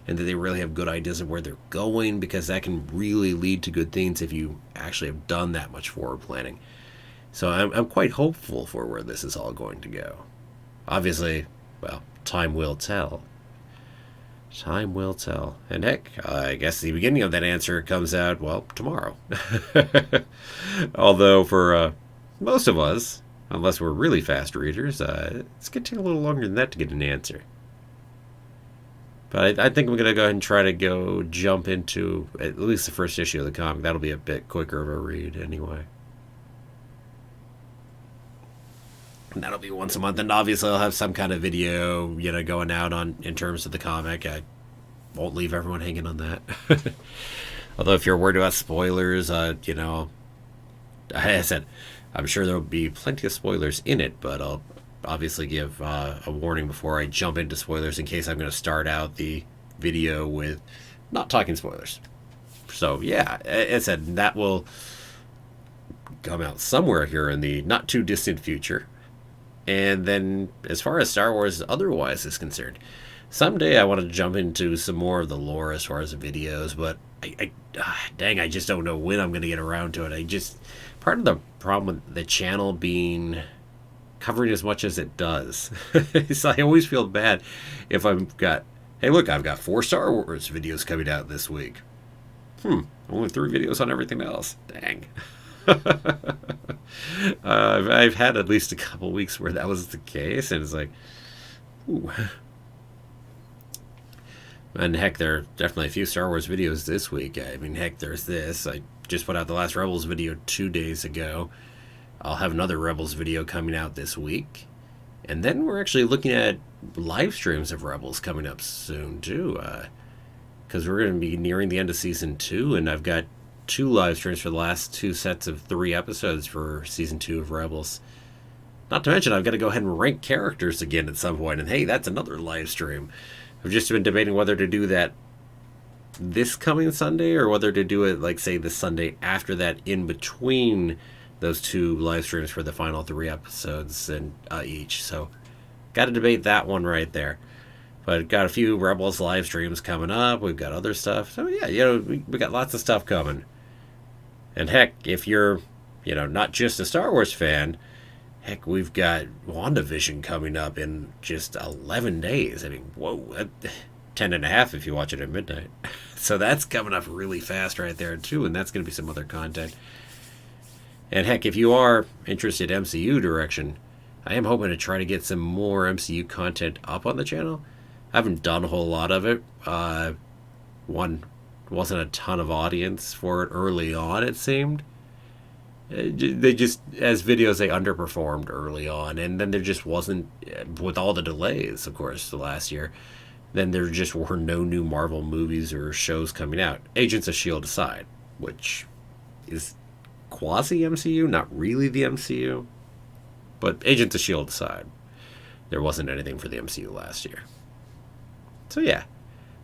and that they really have good ideas of where they're going, because that can really lead to good things if you actually have done that much forward planning. So I'm quite hopeful for where this is all going to go. Obviously, well, time will tell. Time will tell. And heck, I guess the beginning of that answer comes out, well, tomorrow. Although for most of us, unless we're really fast readers, it's going to take a little longer than that to get an answer. But I think I'm going to go ahead and try to jump into at least the first issue of the comic. That'll be a bit quicker of a read anyway. And that'll be once a month, and obviously I'll have some kind of video, going out in terms of the comic. I won't leave everyone hanging on that. Although if you're worried about spoilers, I said, I'm sure there'll be plenty of spoilers in it, but I'll obviously give a warning before I jump into spoilers in case I'm going to start out the video with not talking spoilers. So yeah, as I said, that will come out somewhere here in the not too distant future. And then, as far as Star Wars otherwise is concerned, someday I want to jump into some more of the lore as far as the videos, but I just don't know when I'm going to get around to it. Part of the problem with the channel being covering as much as it does is I always feel bad if I've got 4 Star Wars videos coming out this week. Only 3 videos on everything else. Dang. I've had at least a couple weeks where that was the case, and it's like, ooh. And heck, there are definitely a few Star Wars videos this week. I mean, heck, there's this. I just put out the last Rebels video 2 days ago. I'll have another Rebels video coming out this week. And then we're actually looking at live streams of Rebels coming up soon, too. because we're going to be nearing the end of season 2, and I've got 2 live streams for the last 2 sets of 3 episodes for season 2 of Rebels. Not to mention, I've got to go ahead and rank characters again at some point, and hey, that's another live stream. I've just been debating whether to do that this coming Sunday or whether to do it, like, say, the Sunday after that, in between those 2 live streams for the final 3 episodes and each. So, got to debate that one right there. But got a few Rebels live streams coming up. We've got other stuff. So, yeah, we got lots of stuff coming. And heck, if you're, not just a Star Wars fan, heck, we've got WandaVision coming up in just 11 days. I mean, whoa, 10 and a half if you watch it at midnight. So that's coming up really fast right there, too, and that's going to be some other content. And heck, if you are interested in MCU direction, I am hoping to try to get some more MCU content up on the channel. I haven't done a whole lot of it. One, wasn't a ton of audience for it early on, it seemed. They just, as videos, they underperformed early on, and then there just wasn't, with all the delays, of course, the last year, then there just were no new Marvel movies or shows coming out. Agents of S.H.I.E.L.D. aside, which is quasi-MCU, not really the MCU, but Agents of S.H.I.E.L.D. aside, there wasn't anything for the MCU last year. So yeah,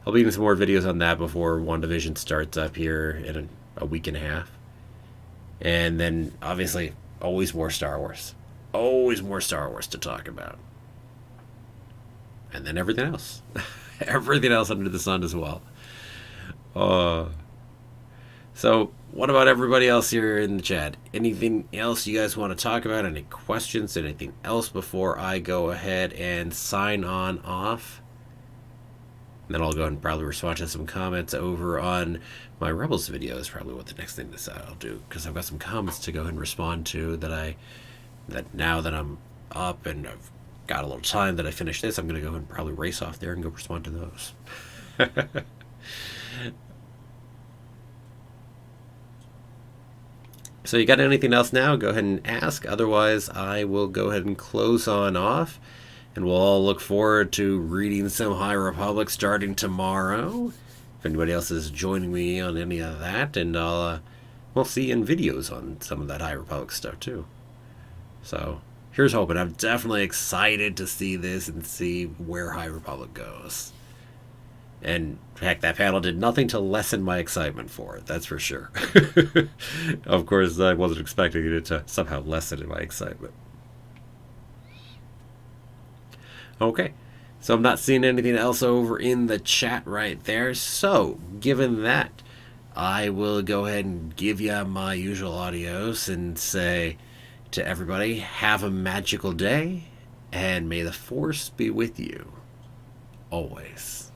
I'll be doing some more videos on that before WandaVision starts up here in a week and a half. And then, obviously, always more Star Wars. Always more Star Wars to talk about. And then everything else. Everything else under the sun as well. So, what about everybody else here in the chat? Anything else you guys want to talk about? Any questions? Anything else before I go ahead and sign on off? And then I'll go ahead and probably respond to some comments over on my Rebels video is probably what the next thing I'll do, because I've got some comments to go ahead and respond to that now that I'm up and I've got a little time that I finish this, I'm going to go ahead and probably race off there and go respond to those. So you got anything else now? Go ahead and ask. Otherwise, I will go ahead and close on off. And we'll all look forward to reading some High Republic starting tomorrow. If anybody else is joining me on any of that, and we'll see in videos on some of that High Republic stuff too. So here's hoping. I'm definitely excited to see this and see where High Republic goes. And heck, that panel did nothing to lessen my excitement for it, that's for sure. Of course, I wasn't expecting it to somehow lessen my excitement. Okay, so I'm not seeing anything else over in the chat right there. So, given that, I will go ahead and give you my usual adios and say to everybody, have a magical day, and may the Force be with you always.